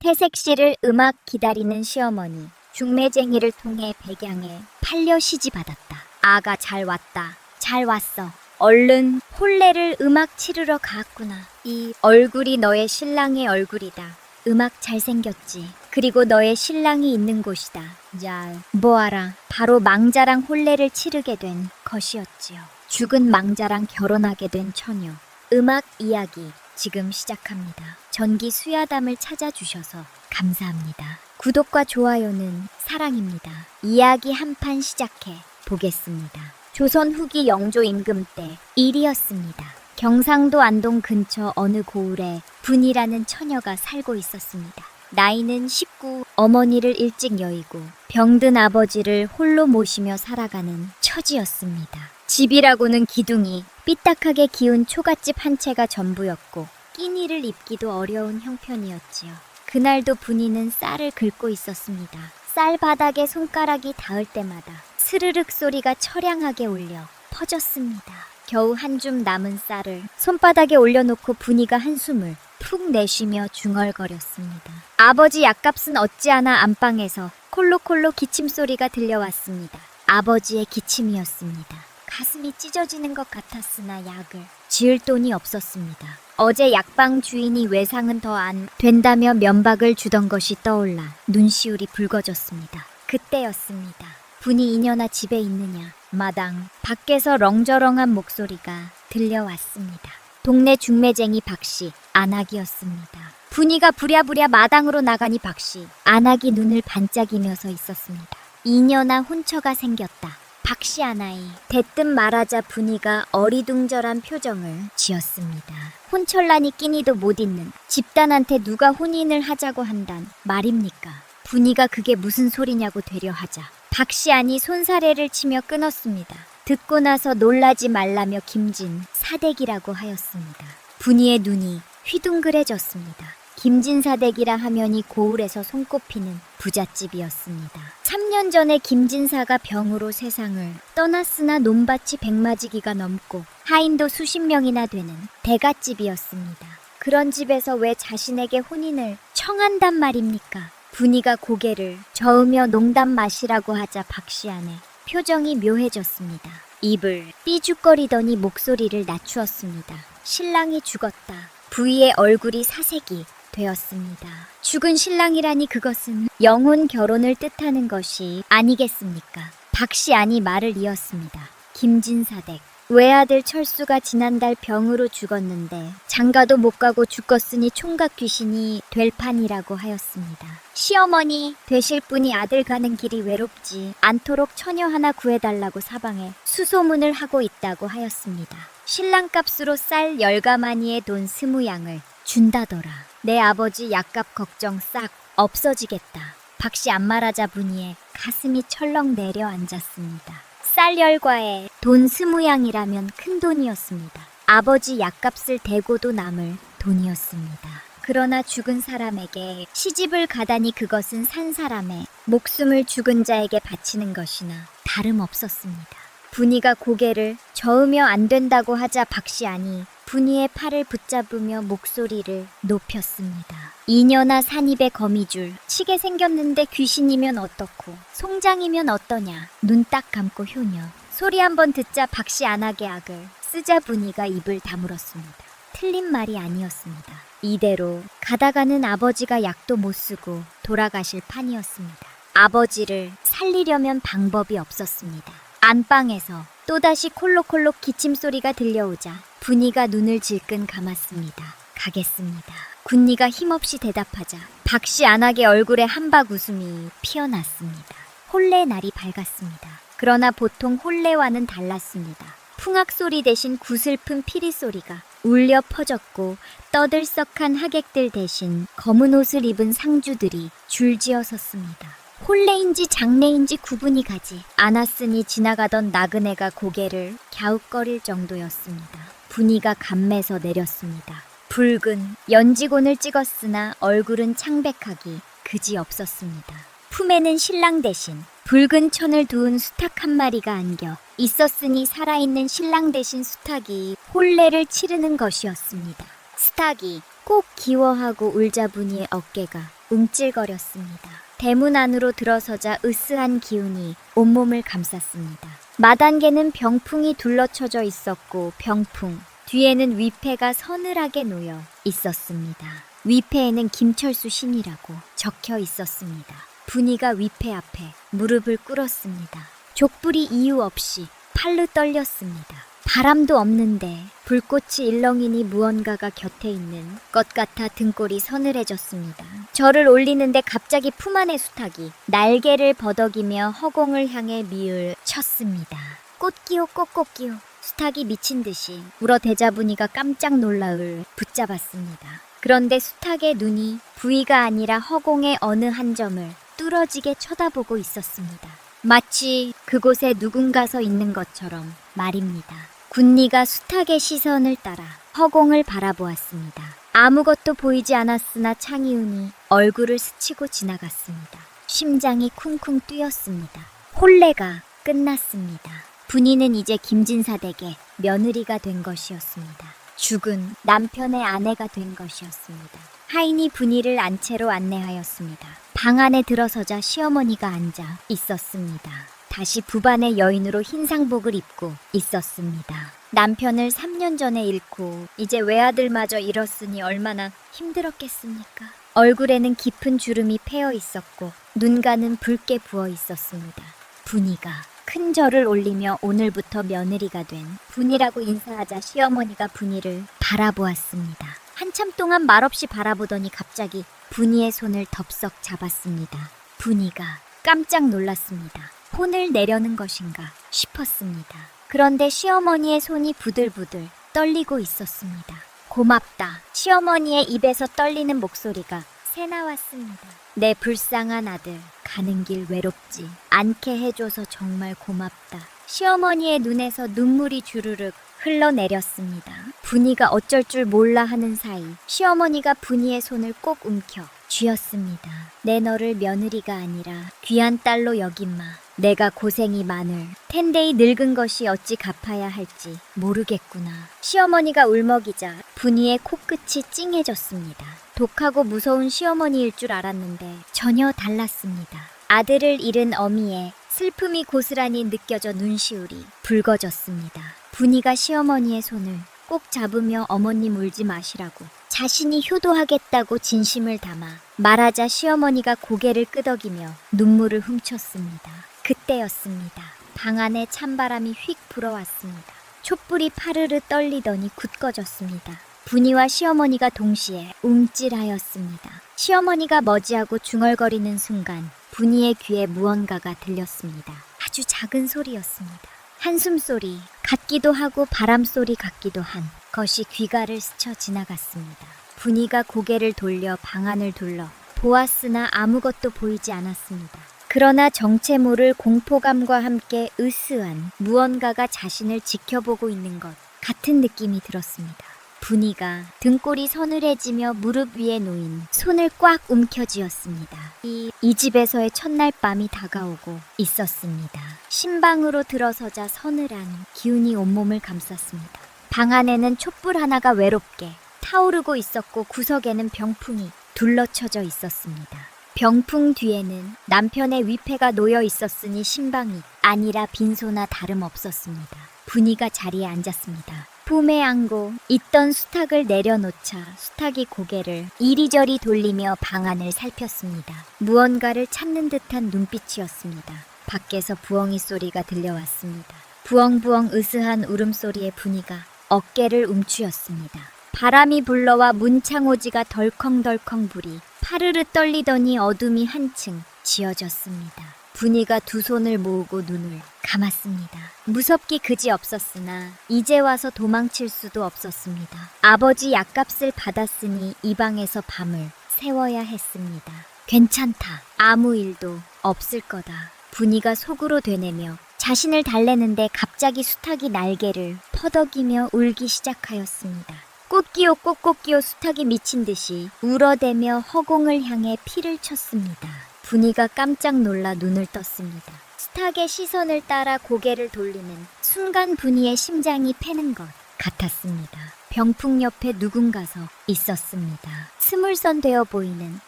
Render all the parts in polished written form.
태색 씨를 음악 기다리는 시어머니, 중매쟁이를 통해 백양에 팔려 시집받았다. 아가 잘 왔다. 잘 왔어. 얼른 혼례를 음악 치르러 갔구나. 이 얼굴이 너의 신랑의 얼굴이다. 음악 잘생겼지. 그리고 너의 신랑이 있는 곳이다. 잘 보아라. 바로 망자랑 혼례를 치르게 된 것이었지요. 죽은 망자랑 결혼하게 된 처녀. 음악 이야기 지금 시작합니다. 전기 수야담을 찾아주셔서 감사합니다. 구독과 좋아요는 사랑입니다. 이야기 한 판 시작해 보겠습니다. 조선 후기 영조 임금 때 일이었습니다. 경상도 안동 근처 어느 고을에 분이라는 처녀가 살고 있었습니다. 나이는 19, 어머니를 일찍 여의고 병든 아버지를 홀로 모시며 살아가는 처지였습니다. 집이라고는 기둥이 삐딱하게 기운 초가집 한 채가 전부였고 끼니를 입기도 어려운 형편이었지요. 그날도 분이는 쌀을 긁고 있었습니다. 쌀 바닥에 손가락이 닿을 때마다 스르륵 소리가 처량하게 울려 퍼졌습니다. 겨우 한 줌 남은 쌀을 손바닥에 올려놓고 분이가 한숨을 푹 내쉬며 중얼거렸습니다. 아버지 약값은 어찌하나 안방에서 콜록콜록 기침소리가 들려왔습니다. 아버지의 기침이었습니다. 가슴이 찢어지는 것 같았으나 약을 지을 돈이 없었습니다. 어제 약방 주인이 외상은 더 안 된다며 면박을 주던 것이 떠올라 눈시울이 붉어졌습니다. 그때였습니다. 분이 이년아 집에 있느냐. 마당 밖에서 렁저렁한 목소리가 들려왔습니다. 동네 중매쟁이 박씨 안악이었습니다. 분이가 부랴부랴 마당으로 나가니 박씨 안악이 눈을 반짝이면서 있었습니다. 이년아 혼처가 생겼다. 박씨 아나이 대뜸 말하자 분이가 어리둥절한 표정을 지었습니다. 혼철라니 끼니도 못 있는 집단한테 누가 혼인을 하자고 한단 말입니까? 분이가 그게 무슨 소리냐고 되려하자 박씨 아니 손사래를 치며 끊었습니다. 듣고 나서 놀라지 말라며 김진 사댁이라고 하였습니다. 분이의 눈이 휘둥그레졌습니다. 김진사댁이라 하면이 고을에서 손꼽히는 부잣집이었습니다. 3년 전에 김진사가 병으로 세상을 떠났으나 논밭이 100마지기가 넘고 하인도 수십 명이나 되는 대갓집이었습니다. 그런 집에서 왜 자신에게 혼인을 청한단 말입니까? 분이가 고개를 저으며 농담 마시라고 하자 박씨안의 표정이 묘해졌습니다. 입을 삐죽거리더니 목소리를 낮추었습니다. 신랑이 죽었다. 부이의 얼굴이 사색이 되었습니다. 죽은 신랑이라니 그것은 영혼 결혼을 뜻하는 것이 아니겠습니까? 박씨안이 말을 이었습니다. 김진사댁 외아들 철수가 지난달 병으로 죽었는데 장가도 못 가고 죽었으니 총각 귀신이 될 판이라고 하였습니다. 시어머니 되실 분이 아들 가는 길이 외롭지 않도록 처녀 하나 구해달라고 사방에 수소문을 하고 있다고 하였습니다. 신랑값으로 쌀 10가마니의 돈 20양을 준다더라. 내 아버지 약값 걱정 싹 없어지겠다. 박씨 안 말하자 분이의 가슴이 철렁 내려앉았습니다. 쌀 10과에 돈 20양이라면 큰 돈이었습니다. 아버지 약값을 대고도 남을 돈이었습니다. 그러나 죽은 사람에게 시집을 가다니 그것은 산 사람의 목숨을 죽은 자에게 바치는 것이나 다름없었습니다. 분이가 고개를 저으며 안 된다고 하자 박씨안이 분이의 팔을 붙잡으며 목소리를 높였습니다. 이년아 산입에 거미줄 치게 생겼는데 귀신이면 어떻고 송장이면 어떠냐. 눈 딱 감고 효녀 소리 한번 듣자 박씨안하게 악을 쓰자 분이가 입을 다물었습니다. 틀린 말이 아니었습니다. 이대로 가다가는 아버지가 약도 못 쓰고 돌아가실 판이었습니다. 아버지를 살리려면 방법이 없었습니다. 안방에서 또다시 콜록콜록 기침소리가 들려오자 분이가 눈을 질끈 감았습니다. 가겠습니다. 군니가 힘없이 대답하자 박씨안하게 얼굴에 한박 웃음이 피어났습니다. 혼례 날이 밝았습니다. 그러나 보통 혼례와는 달랐습니다. 풍악소리 대신 구슬픈 피리소리가 울려 퍼졌고 떠들썩한 하객들 대신 검은 옷을 입은 상주들이 줄지어 섰습니다. 혼례인지 장례인지 구분이 가지 않았으니 지나가던 나그네가 고개를 갸웃거릴 정도였습니다. 분이가 감매서 내렸습니다. 붉은 연지곤을 찍었으나 얼굴은 창백하기 그지없었습니다. 품에는 신랑 대신 붉은 천을 두은 수탉 한 마리가 안겨 있었으니 살아있는 신랑 대신 수탉이 혼례를 치르는 것이었습니다. 수탉이 꼭 기워하고 울자 분이의 어깨가 움찔거렸습니다. 대문 안으로 들어서자 으스한 기운이 온몸을 감쌌습니다. 마당개는 병풍이 둘러쳐져 있었고 병풍 뒤에는 위패가 서늘하게 놓여 있었습니다. 위패에는 김철수 신이라고 적혀 있었습니다. 분이가 위패 앞에 무릎을 꿇었습니다. 족불이 이유 없이 팔로 떨렸습니다. 바람도 없는데 불꽃이 일렁이니 무언가가 곁에 있는 것 같아 등골이 서늘해졌습니다. 저를 올리는데 갑자기 품 안의 수탉이 날개를 버덕이며 허공을 향해 미을 쳤습니다. 꽃기호 꽃꽃기호. 수탉이 미친 듯이 울어대자 분이가 깜짝 놀라을 붙잡았습니다. 그런데 수탉의 눈이 부위가 아니라 허공의 어느 한 점을 뚫어지게 쳐다보고 있었습니다. 마치 그곳에 누군가 서 있는 것처럼 말입니다. 군니가 수탉의 시선을 따라 허공을 바라보았습니다. 아무것도 보이지 않았으나 창이운이 얼굴을 스치고 지나갔습니다. 심장이 쿵쿵 뛰었습니다. 혼례가 끝났습니다. 분이는 이제 김진사 댁의 며느리가 된 것이었습니다. 죽은 남편의 아내가 된 것이었습니다. 하인이 분이를 안채로 안내하였습니다. 방 안에 들어서자 시어머니가 앉아 있었습니다. 다시 부반의 여인으로 흰상복을 입고 있었습니다. 남편을 3년 전에 잃고 이제 외아들마저 잃었으니 얼마나 힘들었겠습니까? 얼굴에는 깊은 주름이 패어 있었고 눈가는 붉게 부어 있었습니다. 분이가 큰 절을 올리며 오늘부터 며느리가 된 분이라고 인사하자 시어머니가 분이를 바라보았습니다. 한참 동안 말없이 바라보더니 갑자기 분이의 손을 덥석 잡았습니다. 분이가 깜짝 놀랐습니다. 혼을 내려는 것인가 싶었습니다. 그런데 시어머니의 손이 부들부들 떨리고 있었습니다. 고맙다. 시어머니의 입에서 떨리는 목소리가 새 나왔습니다. 내 불쌍한 아들, 가는 길 외롭지 않게 해줘서 정말 고맙다. 시어머니의 눈에서 눈물이 주르륵 흘러내렸습니다. 분이가 어쩔 줄 몰라 하는 사이 시어머니가 분이의 손을 꼭 움켜 쥐었습니다. 내 너를 며느리가 아니라 귀한 딸로 여긴마. 내가 고생이 많을 텐데 이 늙은 것이 어찌 갚아야 할지 모르겠구나. 시어머니가 울먹이자 분이의 코끝이 찡해졌습니다. 독하고 무서운 시어머니일 줄 알았는데 전혀 달랐습니다. 아들을 잃은 어미의 슬픔이 고스란히 느껴져 눈시울이 붉어졌습니다. 분이가 시어머니의 손을 꼭 잡으며 어머님 울지 마시라고 자신이 효도하겠다고 진심을 담아 말하자 시어머니가 고개를 끄덕이며 눈물을 훔쳤습니다. 그때였습니다. 방 안에 찬바람이 휙 불어왔습니다. 촛불이 파르르 떨리더니 굳건졌습니다. 분이와 시어머니가 동시에 움찔하였습니다. 시어머니가 머지하고 중얼거리는 순간 분이의 귀에 무언가가 들렸습니다. 아주 작은 소리였습니다. 한숨소리 같기도 하고 바람소리 같기도 한 것이 귀가를 스쳐 지나갔습니다. 분이가 고개를 돌려 방 안을 둘러 보았으나 아무것도 보이지 않았습니다. 그러나 정체 모를 공포감과 함께 으스한 무언가가 자신을 지켜보고 있는 것 같은 느낌이 들었습니다. 분이가 등골이 서늘해지며 무릎 위에 놓인 손을 꽉 움켜쥐었습니다. 이 집에서의 첫날 밤이 다가오고 있었습니다. 신방으로 들어서자 서늘한 기운이 온몸을 감쌌습니다. 방 안에는 촛불 하나가 외롭게 타오르고 있었고 구석에는 병풍이 둘러쳐져 있었습니다. 병풍 뒤에는 남편의 위패가 놓여 있었으니 신방이 아니라 빈소나 다름없었습니다. 분이가 자리에 앉았습니다. 품에 안고 있던 수탉을 내려놓자 수탉이 고개를 이리저리 돌리며 방 안을 살폈습니다. 무언가를 찾는 듯한 눈빛이었습니다. 밖에서 부엉이 소리가 들려왔습니다. 부엉부엉 으스한 울음소리에 분이가 어깨를 움츠였습니다. 바람이 불러와 문창오지가 덜컹덜컹 불이 파르르 떨리더니 어둠이 한층 지어졌습니다. 분이가 두 손을 모으고 눈을 감았습니다. 무섭기 그지없었으나 이제 와서 도망칠 수도 없었습니다. 아버지 약값을 받았으니 이 방에서 밤을 새워야 했습니다. 괜찮다. 아무 일도 없을 거다. 분이가 속으로 되뇌며 자신을 달래는데 갑자기 수탉이 날개를 퍼덕이며 울기 시작하였습니다. 꽃기호 꽃꽃기호 수탉이 미친 듯이 울어대며 허공을 향해 피를 쳤습니다. 분이가 깜짝 놀라 눈을 떴습니다. 수탉의 시선을 따라 고개를 돌리는 순간 분이의 심장이 패는 것 같았습니다. 병풍 옆에 누군가서 있었습니다. 스물선 되어 보이는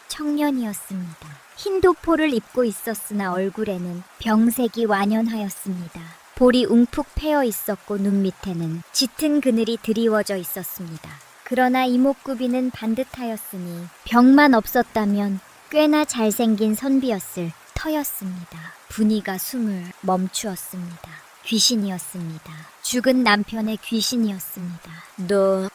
청년이었습니다. 흰 도포를 입고 있었으나 얼굴에는 병색이 완연하였습니다. 볼이 웅푹 패여 있었고 눈 밑에는 짙은 그늘이 드리워져 있었습니다. 그러나 이목구비는 반듯하였으니 병만 없었다면 꽤나 잘생긴 선비였을 터였습니다. 분이가 숨을 멈추었습니다. 귀신이었습니다. 죽은 남편의 귀신이었습니다.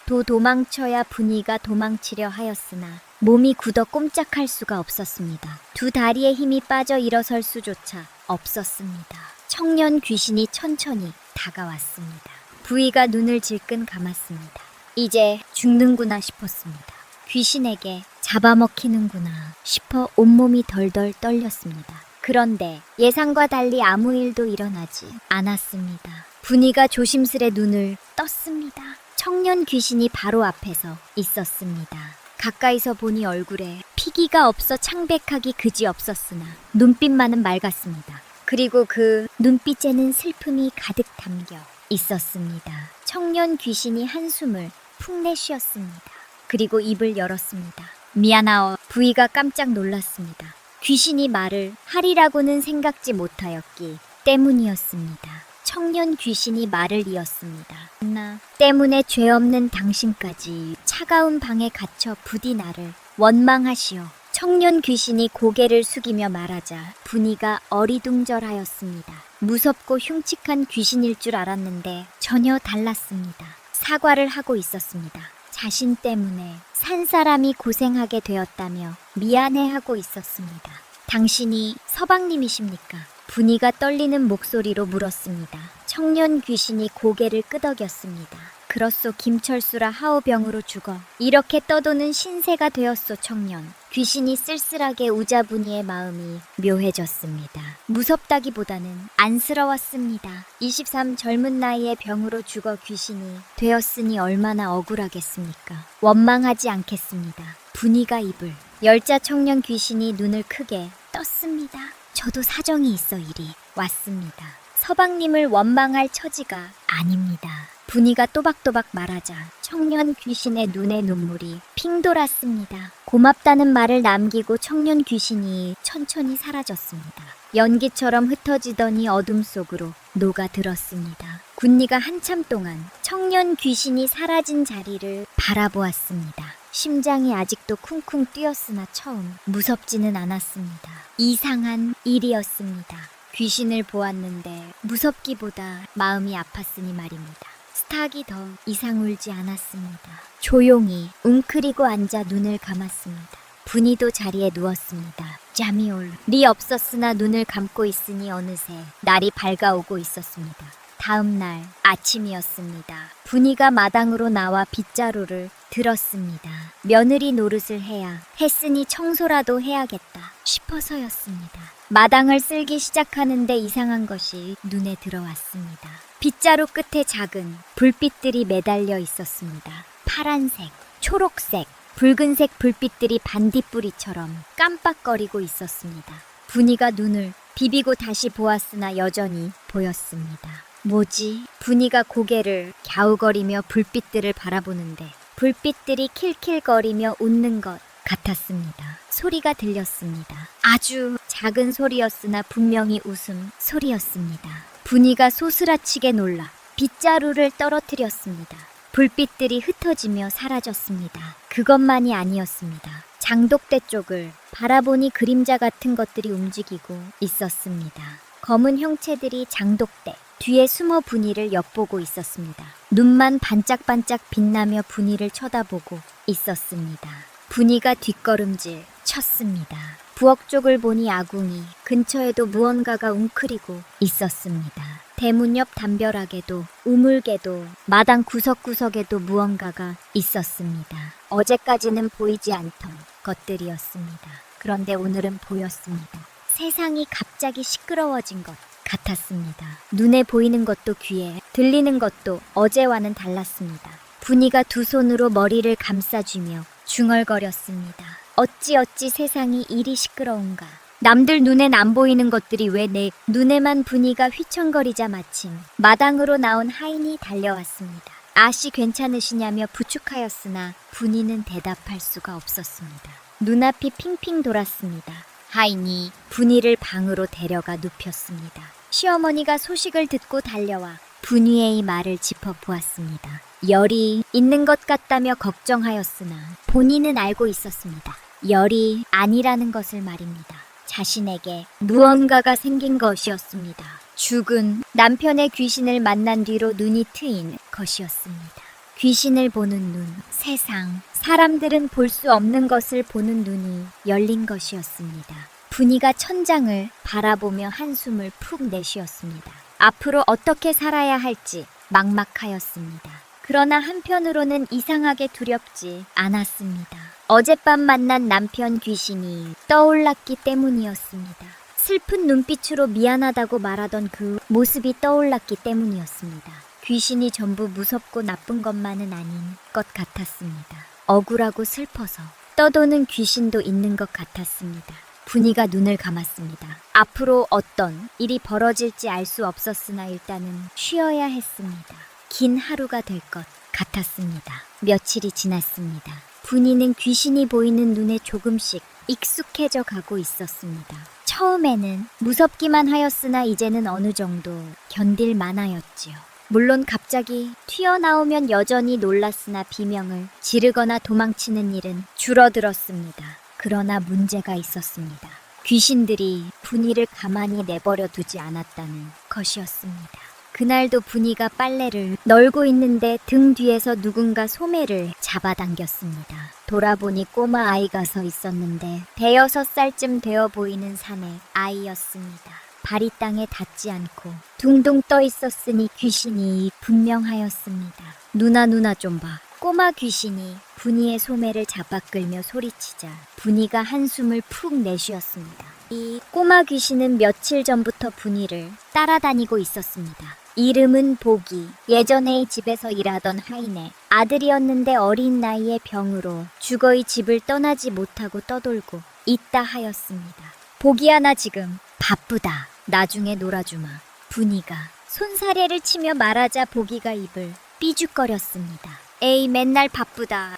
도 도망쳐야 분이가 도망치려 하였으나 몸이 굳어 꼼짝할 수가 없었습니다. 두 다리에 힘이 빠져 일어설 수조차 없었습니다. 청년 귀신이 천천히 다가왔습니다. 부이가 눈을 질끈 감았습니다. 이제 죽는구나 싶었습니다. 귀신에게 잡아먹히는구나 싶어 온몸이 덜덜 떨렸습니다. 그런데 예상과 달리 아무 일도 일어나지 않았습니다. 분이가 조심스레 눈을 떴습니다. 청년 귀신이 바로 앞에서 있었습니다. 가까이서 보니 얼굴에 피기가 없어 창백하기 그지없었으나 눈빛만은 맑았습니다. 그리고 그 눈빛에는 슬픔이 가득 담겨 있었습니다. 청년 귀신이 한숨을 푹 내쉬었습니다. 그리고 입을 열었습니다. 미안하오. 부이가 깜짝 놀랐습니다. 귀신이 말을 하리라고는 생각지 못하였기 때문이었습니다. 청년 귀신이 말을 이었습니다. 나 때문에 죄 없는 당신까지 차가운 방에 갇혀 부디 나를 원망하시오. 청년 귀신이 고개를 숙이며 말하자 분이가 어리둥절하였습니다. 무섭고 흉측한 귀신일 줄 알았는데 전혀 달랐습니다. 사과를 하고 있었습니다. 자신 때문에 산 사람이 고생하게 되었다며 미안해하고 있었습니다. 당신이 서방님이십니까? 분이가 떨리는 목소리로 물었습니다. 청년 귀신이 고개를 끄덕였습니다. 그렇소. 김철수라 하오병으로 죽어 이렇게 떠도는 신세가 되었소. 청년 귀신이 쓸쓸하게 우자분이의 마음이 묘해졌습니다. 무섭다기보다는 안쓰러웠습니다. 23 젊은 나이에 병으로 죽어 귀신이 되었으니 얼마나 억울하겠습니까? 원망하지 않겠습니다. 분이가 입을 열자 청년 귀신이 눈을 크게 떴습니다. 저도 사정이 있어 이리 왔습니다. 서방님을 원망할 처지가 아닙니다. 분이가 또박또박 말하자 청년 귀신의 눈에 눈물이 핑 돌았습니다. 고맙다는 말을 남기고 청년 귀신이 천천히 사라졌습니다. 연기처럼 흩어지더니 어둠 속으로 녹아들었습니다. 군니가 한참 동안 청년 귀신이 사라진 자리를 바라보았습니다. 심장이 아직도 쿵쿵 뛰었으나 처음 무섭지는 않았습니다. 이상한 일이었습니다. 귀신을 보았는데 무섭기보다 마음이 아팠으니 말입니다. 스탁이 더 이상 울지 않았습니다. 조용히 웅크리고 앉아 눈을 감았습니다. 분이도 자리에 누웠습니다. 잠이 올 리 없었으나 눈을 감고 있으니 어느새 날이 밝아오고 있었습니다. 다음 날 아침이었습니다. 분이가 마당으로 나와 빗자루를 들었습니다. 며느리 노릇을 해야 했으니 청소라도 해야겠다 싶어서였습니다. 마당을 쓸기 시작하는데 이상한 것이 눈에 들어왔습니다. 빗자루 끝에 작은 불빛들이 매달려 있었습니다. 파란색, 초록색, 붉은색 불빛들이 반딧불이처럼 깜빡거리고 있었습니다. 분이가 눈을 비비고 다시 보았으나 여전히 보였습니다. 뭐지? 분이가 고개를 갸우거리며 불빛들을 바라보는데 불빛들이 킬킬거리며 웃는 것 같았습니다. 소리가 들렸습니다. 아주 작은 소리였으나 분명히 웃음 소리였습니다. 분이가 소스라치게 놀라 빗자루를 떨어뜨렸습니다. 불빛들이 흩어지며 사라졌습니다. 그것만이 아니었습니다. 장독대 쪽을 바라보니 그림자 같은 것들이 움직이고 있었습니다. 검은 형체들이 장독대 뒤에 숨어 분이를 엿보고 있었습니다. 눈만 반짝반짝 빛나며 분이를 쳐다보고 있었습니다. 분이가 뒷걸음질 쳤습니다. 부엌 쪽을 보니 아궁이 근처에도 무언가가 웅크리고 있었습니다. 대문 옆 담벼락에도 우물개도 마당 구석구석에도 무언가가 있었습니다. 어제까지는 보이지 않던 것들이었습니다. 그런데 오늘은 보였습니다. 세상이 갑자기 시끄러워진 것 같았습니다. 눈에 보이는 것도 귀에 들리는 것도 어제와는 달랐습니다. 분이가 두 손으로 머리를 감싸쥐며 중얼거렸습니다. 어찌 세상이 이리 시끄러운가. 남들 눈엔 안 보이는 것들이 왜 내 눈에만 분이가 휘청거리자 마침 마당으로 나온 하인이 달려왔습니다. 아씨 괜찮으시냐며 부축하였으나 분이는 대답할 수가 없었습니다. 눈앞이 핑핑 돌았습니다. 하인이 분이를 방으로 데려가 눕혔습니다. 시어머니가 소식을 듣고 달려와 분이의 말을 짚어보았습니다. 열이 있는 것 같다며 걱정하였으나 본인은 알고 있었습니다. 열이 아니라는 것을 말입니다. 자신에게 무언가가 생긴 것이었습니다. 죽은 남편의 귀신을 만난 뒤로 눈이 트인 것이었습니다. 귀신을 보는 눈, 세상, 사람들은 볼 수 없는 것을 보는 눈이 열린 것이었습니다. 분이가 천장을 바라보며 한숨을 푹 내쉬었습니다. 앞으로 어떻게 살아야 할지 막막하였습니다. 그러나 한편으로는 이상하게 두렵지 않았습니다. 어젯밤 만난 남편 귀신이 떠올랐기 때문이었습니다. 슬픈 눈빛으로 미안하다고 말하던 그 모습이 떠올랐기 때문이었습니다. 귀신이 전부 무섭고 나쁜 것만은 아닌 것 같았습니다. 억울하고 슬퍼서 떠도는 귀신도 있는 것 같았습니다. 분이가 눈을 감았습니다. 앞으로 어떤 일이 벌어질지 알 수 없었으나 일단은 쉬어야 했습니다. 긴 하루가 될 것 같았습니다. 며칠이 지났습니다. 분이는 귀신이 보이는 눈에 조금씩 익숙해져 가고 있었습니다. 처음에는 무섭기만 하였으나 이제는 어느 정도 견딜 만하였지요. 물론 갑자기 튀어나오면 여전히 놀랐으나 비명을 지르거나 도망치는 일은 줄어들었습니다. 그러나 문제가 있었습니다. 귀신들이 분이를 가만히 내버려 두지 않았다는 것이었습니다. 그날도 분이가 빨래를 널고 있는데 등 뒤에서 누군가 소매를 잡아당겼습니다. 돌아보니 꼬마 아이가 서 있었는데 대여섯 살쯤 되어 보이는 사내 아이였습니다. 발이 땅에 닿지 않고 둥둥 떠 있었으니 귀신이 분명하였습니다. 누나 좀 봐. 꼬마 귀신이 분이의 소매를 잡아 끌며 소리치자 분이가 한숨을 푹 내쉬었습니다. 이 꼬마 귀신은 며칠 전부터 분이를 따라다니고 있었습니다. 이름은 보기. 예전에 이 집에서 일하던 하인의 아들이었는데 어린 나이에 병으로 죽어이 집을 떠나지 못하고 떠돌고 있다 하였습니다. 보기야 나 지금 바쁘다. 나중에 놀아주마. 분이가 손사래를 치며 말하자 보기가 입을 삐죽거렸습니다. 에이 맨날 바쁘다.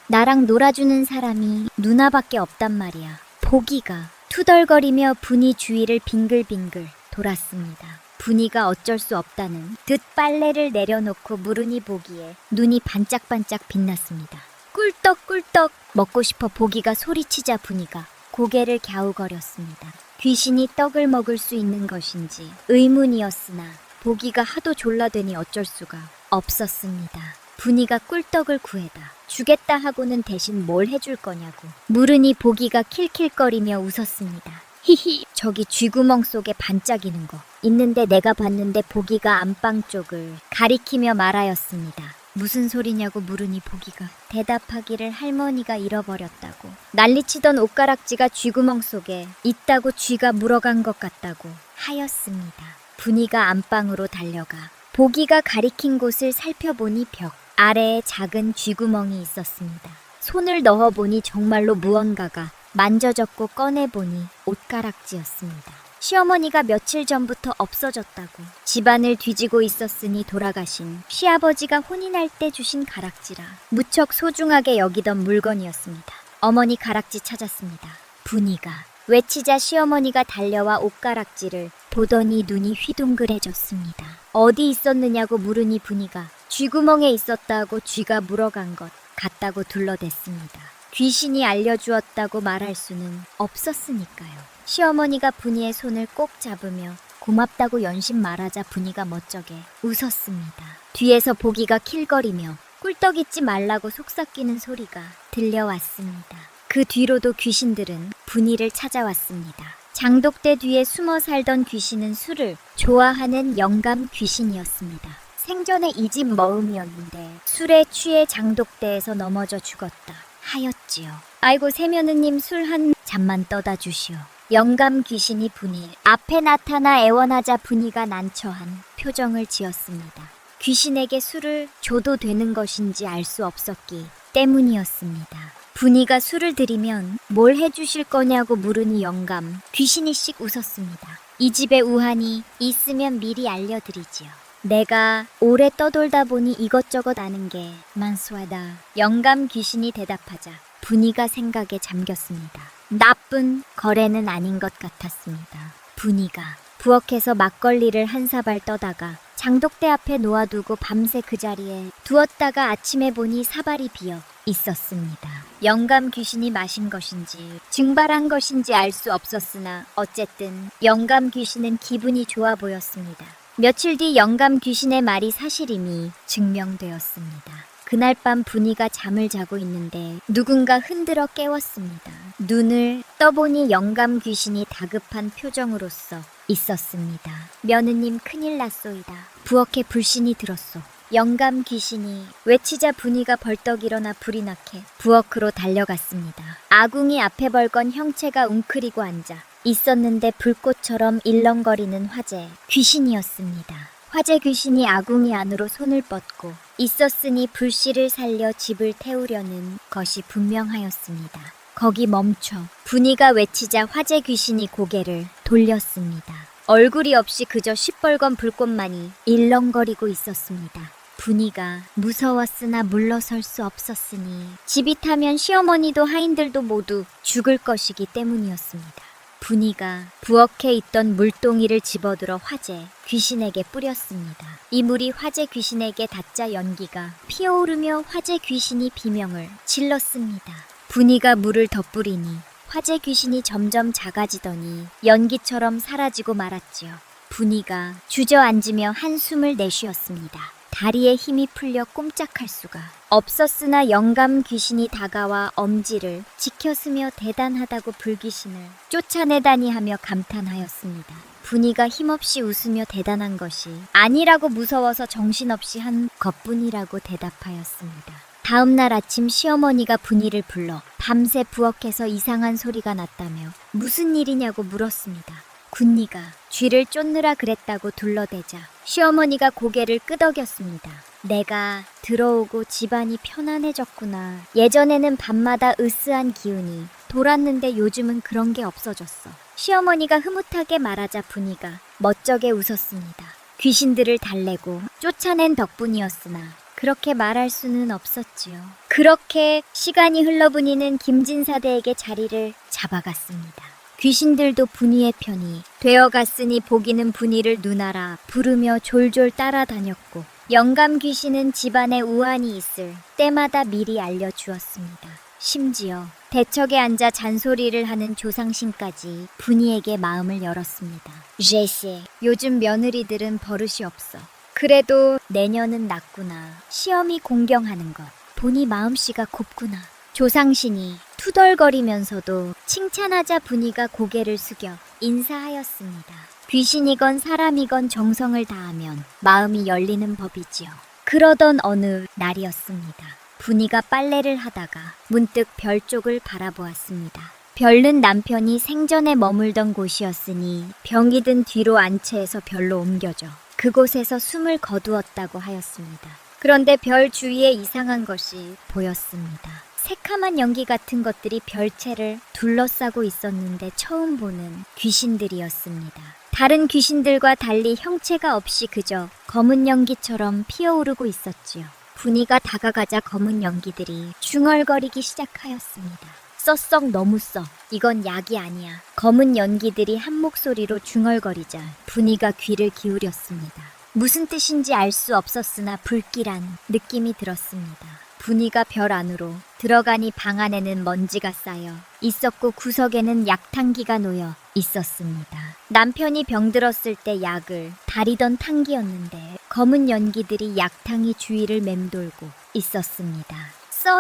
나랑 놀아주는 사람이 누나밖에 없단 말이야. 보기가 투덜거리며 분이 주위를 빙글빙글 돌았습니다. 분이가 어쩔 수 없다는 듯 빨래를 내려놓고 물으니 보기에 눈이 반짝반짝 빛났습니다. 꿀떡꿀떡 먹고 싶어 보기가 소리치자 분이가 고개를 갸우거렸습니다. 귀신이 떡을 먹을 수 있는 것인지 의문이었으나 보기가 하도 졸라대니 어쩔 수가 없었습니다. 분이가 꿀떡을 구해다 주겠다 하고는 대신 뭘 해줄 거냐고 물으니 보기가 킬킬거리며 웃었습니다. 히히 저기 쥐구멍 속에 반짝이는 거 있는데 내가 봤는데 보기가 안방 쪽을 가리키며 말하였습니다. 무슨 소리냐고 물으니 보기가 대답하기를 할머니가 잃어버렸다고 난리치던 옷가락지가 쥐구멍 속에 있다고 쥐가 물어간 것 같다고 하였습니다. 분이가 안방으로 달려가 보기가 가리킨 곳을 살펴보니 벽 아래에 작은 쥐구멍이 있었습니다. 손을 넣어보니 정말로 무언가가 만져졌고 꺼내보니 옷가락지였습니다. 시어머니가 며칠 전부터 없어졌다고 집안을 뒤지고 있었으니 돌아가신 시아버지가 혼인할 때 주신 가락지라 무척 소중하게 여기던 물건이었습니다. 어머니 가락지 찾았습니다. 분이가 외치자 시어머니가 달려와 옷가락지를 보더니 눈이 휘둥그레졌습니다. 어디 있었느냐고 물으니 분이가 쥐구멍에 있었다고 쥐가 물어간 것 같다고 둘러댔습니다. 귀신이 알려주었다고 말할 수는 없었으니까요. 시어머니가 분이의 손을 꼭 잡으며 고맙다고 연신 말하자 분이가 멋쩍게 웃었습니다. 뒤에서 보기가 킬거리며 꿀떡 잊지 말라고 속삭이는 소리가 들려왔습니다. 그 뒤로도 귀신들은 분이를 찾아왔습니다. 장독대 뒤에 숨어 살던 귀신은 술을 좋아하는 영감 귀신이었습니다. 생전에 이 집 머음이었는데 술에 취해 장독대에서 넘어져 죽었다 하였지요. 아이고 세며느님 술 한 잔만 떠다 주시오. 영감 귀신이 분이 앞에 나타나 애원하자 분이가 난처한 표정을 지었습니다. 귀신에게 술을 줘도 되는 것인지 알 수 없었기 때문이었습니다. 분이가 술을 드리면 뭘 해주실 거냐고 물으니 영감 귀신이 씩 웃었습니다. 이 집에 우환이 있으면 미리 알려드리지요. 내가 오래 떠돌다 보니 이것저것 아는 게 많소하다. 영감 귀신이 대답하자 분이가 생각에 잠겼습니다. 나쁜 거래는 아닌 것 같았습니다. 분이가 부엌에서 막걸리를 한 사발 떠다가 장독대 앞에 놓아두고 밤새 그 자리에 두었다가 아침에 보니 사발이 비어 있었습니다. 영감 귀신이 마신 것인지 증발한 것인지 알 수 없었으나 어쨌든 영감 귀신은 기분이 좋아 보였습니다. 며칠 뒤 영감 귀신의 말이 사실임이 증명되었습니다. 그날 밤 분이가 잠을 자고 있는데 누군가 흔들어 깨웠습니다. 눈을 떠보니 영감 귀신이 다급한 표정으로서 있었습니다. 며느님 큰일 났소이다. 부엌에 불신이 들었소. 영감 귀신이 외치자 분이가 벌떡 일어나 불이 나게 부엌으로 달려갔습니다. 아궁이 앞에 벌건 형체가 웅크리고 앉아 있었는데 불꽃처럼 일렁거리는 화재 귀신이었습니다. 화재 귀신이 아궁이 안으로 손을 뻗고 있었으니 불씨를 살려 집을 태우려는 것이 분명하였습니다. 거기 멈춰 분이가 외치자 화재 귀신이 고개를 돌렸습니다. 얼굴이 없이 그저 시뻘건 불꽃만이 일렁거리고 있었습니다. 분이가 무서웠으나 물러설 수 없었으니 집이 타면 시어머니도 하인들도 모두 죽을 것이기 때문이었습니다. 분이가 부엌에 있던 물동이를 집어들어 화재 귀신에게 뿌렸습니다. 이 물이 화재 귀신에게 닿자 연기가 피어오르며 화재 귀신이 비명을 질렀습니다. 분이가 물을 덧뿌리니 화재 귀신이 점점 작아지더니 연기처럼 사라지고 말았지요. 분이가 주저앉으며 한숨을 내쉬었습니다. 다리에 힘이 풀려 꼼짝할 수가 없었으나 영감 귀신이 다가와 엄지를 지켰으며 대단하다고 불귀신을 쫓아내다니 하며 감탄하였습니다. 분이가 힘없이 웃으며 대단한 것이 아니라고 무서워서 정신없이 한 것뿐이라고 대답하였습니다. 다음 날 아침 시어머니가 분이를 불러 밤새 부엌에서 이상한 소리가 났다며 무슨 일이냐고 물었습니다. 군니가 쥐를 쫓느라 그랬다고 둘러대자 시어머니가 고개를 끄덕였습니다. 내가 들어오고 집안이 편안해졌구나. 예전에는 밤마다 으스한 기운이 돌았는데 요즘은 그런 게 없어졌어. 시어머니가 흐뭇하게 말하자 분이가 멋쩍게 웃었습니다. 귀신들을 달래고 쫓아낸 덕분이었으나 그렇게 말할 수는 없었지요. 그렇게 시간이 흘러분이는 김진사대에게 자리를 잡아갔습니다. 귀신들도 분이의 편이 되어갔으니 보기는 분이를 누나라 부르며 졸졸 따라다녔고 영감 귀신은 집안에 우환이 있을 때마다 미리 알려주었습니다. 심지어 대척에 앉아 잔소리를 하는 조상신까지 분이에게 마음을 열었습니다. 제시, 요즘 며느리들은 버릇이 없어. 그래도 내년은 낫구나. 시험이 공경하는 것. 보니 마음씨가 곱구나. 조상신이 투덜거리면서도 칭찬하자 분이가 고개를 숙여 인사하였습니다. 귀신이건 사람이건 정성을 다하면 마음이 열리는 법이지요. 그러던 어느 날이었습니다. 분이가 빨래를 하다가 문득 별 쪽을 바라보았습니다. 별은 남편이 생전에 머물던 곳이었으니 병이 든 뒤로 안채해서 별로 옮겨져 그곳에서 숨을 거두었다고 하였습니다. 그런데 별 주위에 이상한 것이 보였습니다. 새카만 연기 같은 것들이 별채를 둘러싸고 있었는데 처음 보는 귀신들이었습니다. 다른 귀신들과 달리 형체가 없이 그저 검은 연기처럼 피어오르고 있었지요. 분이가 다가가자 검은 연기들이 중얼거리기 시작하였습니다. 썩 너무 써. 이건 약이 아니야. 검은 연기들이 한 목소리로 중얼거리자 분이가 귀를 기울였습니다. 무슨 뜻인지 알 수 없었으나 불길한 느낌이 들었습니다. 분이가 별 안으로 들어가니 방 안에는 먼지가 쌓여 있었고 구석에는 약탕기가 놓여 있었습니다. 남편이 병들었을 때 약을 다리던 탕기였는데 검은 연기들이 약탕이 주위를 맴돌고 있었습니다.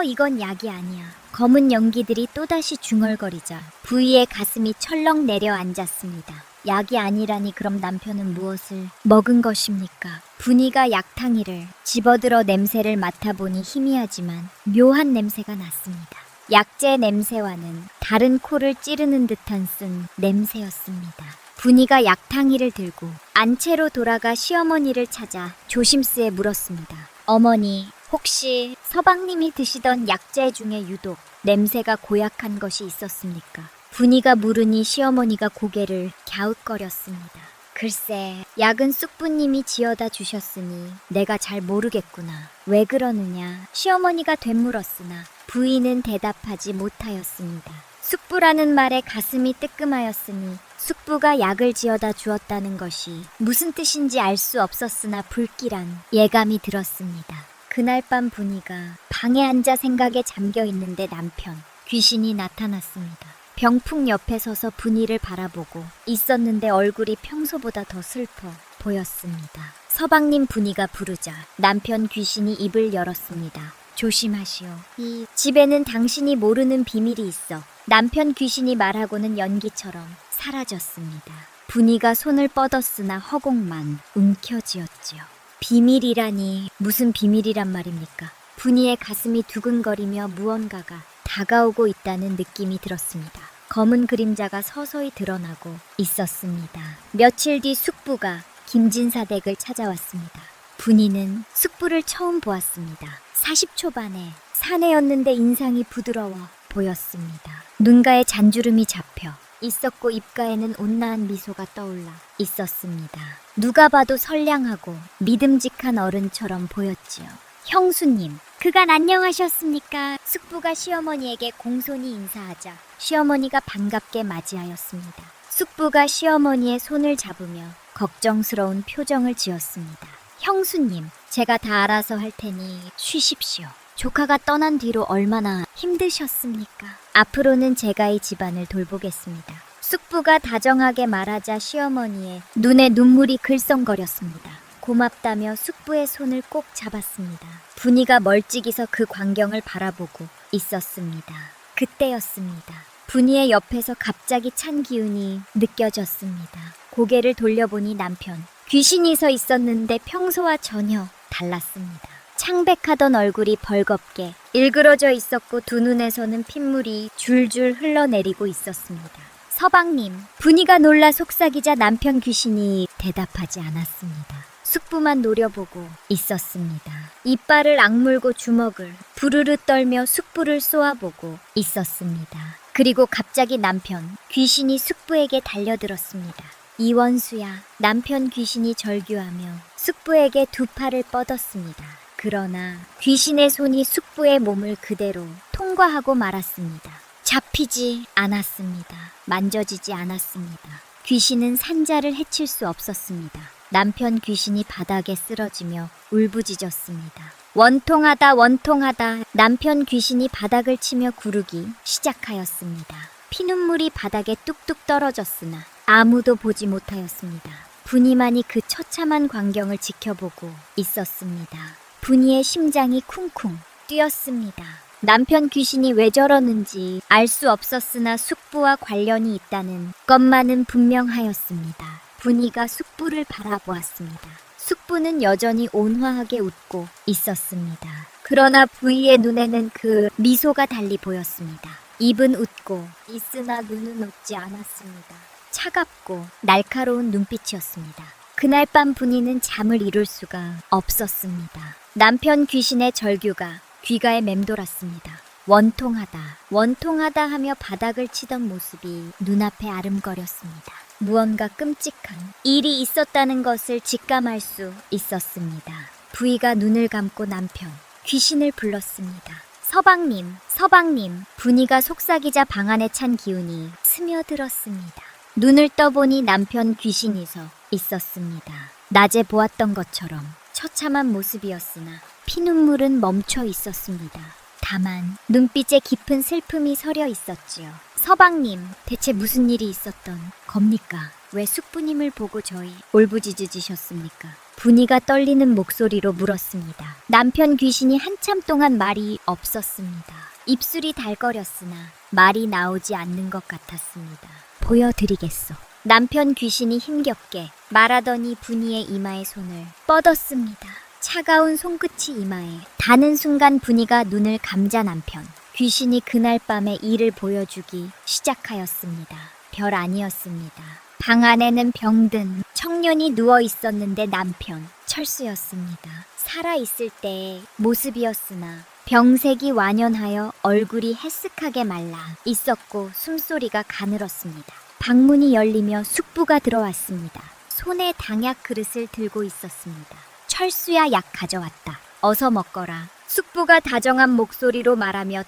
이건 약이 아니야. 검은 연기들이 또다시 중얼거리자 부위의 가슴이 철렁 내려앉았습니다. 약이 아니라니 그럼 남편은 무엇을 먹은 것입니까? 분이가 약탕이를 집어들어 냄새를 맡아보니 희미하지만 묘한 냄새가 났습니다. 약재 냄새와는 다른 코를 찌르는 듯한 쓴 냄새였습니다. 분이가 약탕이를 들고 안채로 돌아가 시어머니를 찾아 조심스레 물었습니다. 어머니, 혹시 서방님이 드시던 약재 중에 유독 냄새가 고약한 것이 있었습니까? 분이가 물으니 시어머니가 고개를 갸웃거렸습니다. 글쎄, 약은 쑥부님이 지어다 주셨으니 내가 잘 모르겠구나. 왜 그러느냐 시어머니가 되물었으나 부인은 대답하지 못하였습니다. 쑥부라는 말에 가슴이 뜨끔하였으니 쑥부가 약을 지어다 주었다는 것이 무슨 뜻인지 알 수 없었으나 불길한 예감이 들었습니다. 그날 밤 분이가 방에 앉아 생각에 잠겨 있는데 남편 귀신이 나타났습니다. 병풍 옆에 서서 분이를 바라보고 있었는데 얼굴이 평소보다 더 슬퍼 보였습니다. 서방님 분이가 부르자 남편 귀신이 입을 열었습니다. 조심하시오. 이 집에는 당신이 모르는 비밀이 있어. 남편 귀신이 말하고는 연기처럼 사라졌습니다. 분이가 손을 뻗었으나 허공만 움켜쥐었지요. 비밀이라니 무슨 비밀이란 말입니까? 분이의 가슴이 두근거리며 무언가가 다가오고 있다는 느낌이 들었습니다. 검은 그림자가 서서히 드러나고 있었습니다. 며칠 뒤 숙부가 김진사 댁을 찾아왔습니다. 분이는 숙부를 처음 보았습니다. 40초반에 사내였는데 인상이 부드러워 보였습니다. 눈가에 잔주름이 잡혀 있었고 입가에는 온화한 미소가 떠올라 있었습니다. 누가 봐도 선량하고 믿음직한 어른처럼 보였지요. 형수님, 그간 안녕하셨습니까? 숙부가 시어머니에게 공손히 인사하자 시어머니가 반갑게 맞이하였습니다. 숙부가 시어머니의 손을 잡으며 걱정스러운 표정을 지었습니다. 형수님, 제가 다 알아서 할 테니 쉬십시오. 조카가 떠난 뒤로 얼마나 힘드셨습니까? 앞으로는 제가 이 집안을 돌보겠습니다. 숙부가 다정하게 말하자 시어머니의 눈에 눈물이 글썽거렸습니다. 고맙다며 숙부의 손을 꼭 잡았습니다. 분이가 멀찍이서 그 광경을 바라보고 있었습니다. 그때였습니다. 분이의 옆에서 갑자기 찬 기운이 느껴졌습니다. 고개를 돌려보니 남편, 귀신이 서 있었는데 평소와 전혀 달랐습니다. 창백하던 얼굴이 벌겋게 일그러져 있었고 두 눈에서는 핏물이 줄줄 흘러내리고 있었습니다. 서방님, 분이가 놀라 속삭이자 남편 귀신이 대답하지 않았습니다. 숙부만 노려보고 있었습니다. 이빨을 악물고 주먹을 부르르 떨며 숙부를 쏘아보고 있었습니다. 그리고 갑자기 남편 귀신이 숙부에게 달려들었습니다. 이원수야, 남편 귀신이 절규하며 숙부에게 두 팔을 뻗었습니다. 그러나 귀신의 손이 숙부의 몸을 그대로 통과하고 말았습니다. 잡히지 않았습니다. 만져지지 않았습니다. 귀신은 산자를 해칠 수 없었습니다. 남편 귀신이 바닥에 쓰러지며 울부짖었습니다. 원통하다, 원통하다. 남편 귀신이 바닥을 치며 구르기 시작하였습니다. 피눈물이 바닥에 뚝뚝 떨어졌으나 아무도 보지 못하였습니다. 분이만이 그 처참한 광경을 지켜보고 있었습니다. 분이의 심장이 쿵쿵 뛰었습니다. 남편 귀신이 왜 저러는지 알 수 없었으나 숙부와 관련이 있다는 것만은 분명하였습니다. 분이가 숙부를 바라보았습니다. 숙부는 여전히 온화하게 웃고 있었습니다. 그러나 부이의 눈에는 그 미소가 달리 보였습니다. 입은 웃고 있으나 눈은 웃지 않았습니다. 차갑고 날카로운 눈빛이었습니다. 그날 밤 분이는 잠을 이룰 수가 없었습니다. 남편 귀신의 절규가 귀가에 맴돌았습니다. 원통하다, 원통하다 하며 바닥을 치던 모습이 눈앞에 아름거렸습니다. 무언가 끔찍한 일이 있었다는 것을 직감할 수 있었습니다. 부이가 눈을 감고 남편 귀신을 불렀습니다. 서방님, 서방님. 분이가 속삭이자 방 안에 찬 기운이 스며들었습니다. 눈을 떠보니 남편 귀신이 서 있었습니다. 낮에 보았던 것처럼 처참한 모습이었으나 피눈물은 멈춰 있었습니다. 다만 눈빛에 깊은 슬픔이 서려 있었지요. 서방님, 대체 무슨 일이 있었던 겁니까? 왜 숙부님을 보고 저희 울부짖으셨습니까? 분이가 떨리는 목소리로 물었습니다. 남편 귀신이 한참 동안 말이 없었습니다. 입술이 달거렸으나 말이 나오지 않는 것 같았습니다. 보여드리겠소. 남편 귀신이 힘겹게 말하더니 분이의 이마에 손을 뻗었습니다. 차가운 손끝이 이마에 닿는 순간 분이가 눈을 감자 남편 귀신이 그날 밤의 일을 보여주기 시작하였습니다. 별 아니었습니다. 방 안에는 병든 청년이 누워 있었는데 남편 철수였습니다. 살아있을 때의 모습이었으나 병색이 완연하여 얼굴이 해쓱하게 말라 있었고 숨소리가 가늘었습니다. 방문이 열리며 숙부가 들어왔습니다. 손에 당약 그릇을 들고 있었습니다. 철수야, 약 가져왔다. 어서 먹거라. 숙부가 다정한 목소리로 말하며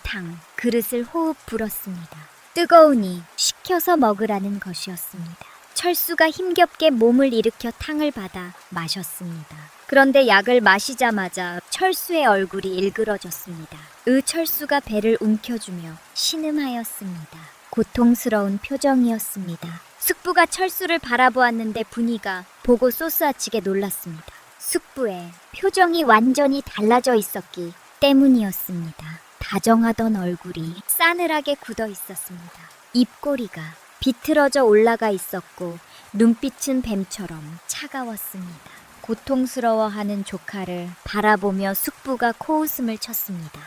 그릇을 호흡 불었습니다. 뜨거우니 식혀서 먹으라는 것이었습니다. 철수가 힘겹게 몸을 일으켜 탕을 받아 마셨습니다. 그런데 약을 마시자마자 철수의 얼굴이 일그러졌습니다. 철수가 배를 움켜쥐며 신음하였습니다. 고통스러운 표정이었습니다. 숙부가 철수를 바라보았는데 분이가 보고 소스아치게 놀랐습니다. 숙부의 표정이 완전히 달라져 있었기 때문이었습니다. 다정하던 얼굴이 싸늘하게 굳어 있었습니다. 입꼬리가 비틀어져 올라가 있었고 눈빛은 뱀처럼 차가웠습니다. 고통스러워하는 조카를 바라보며 숙부가 코웃음을 쳤습니다.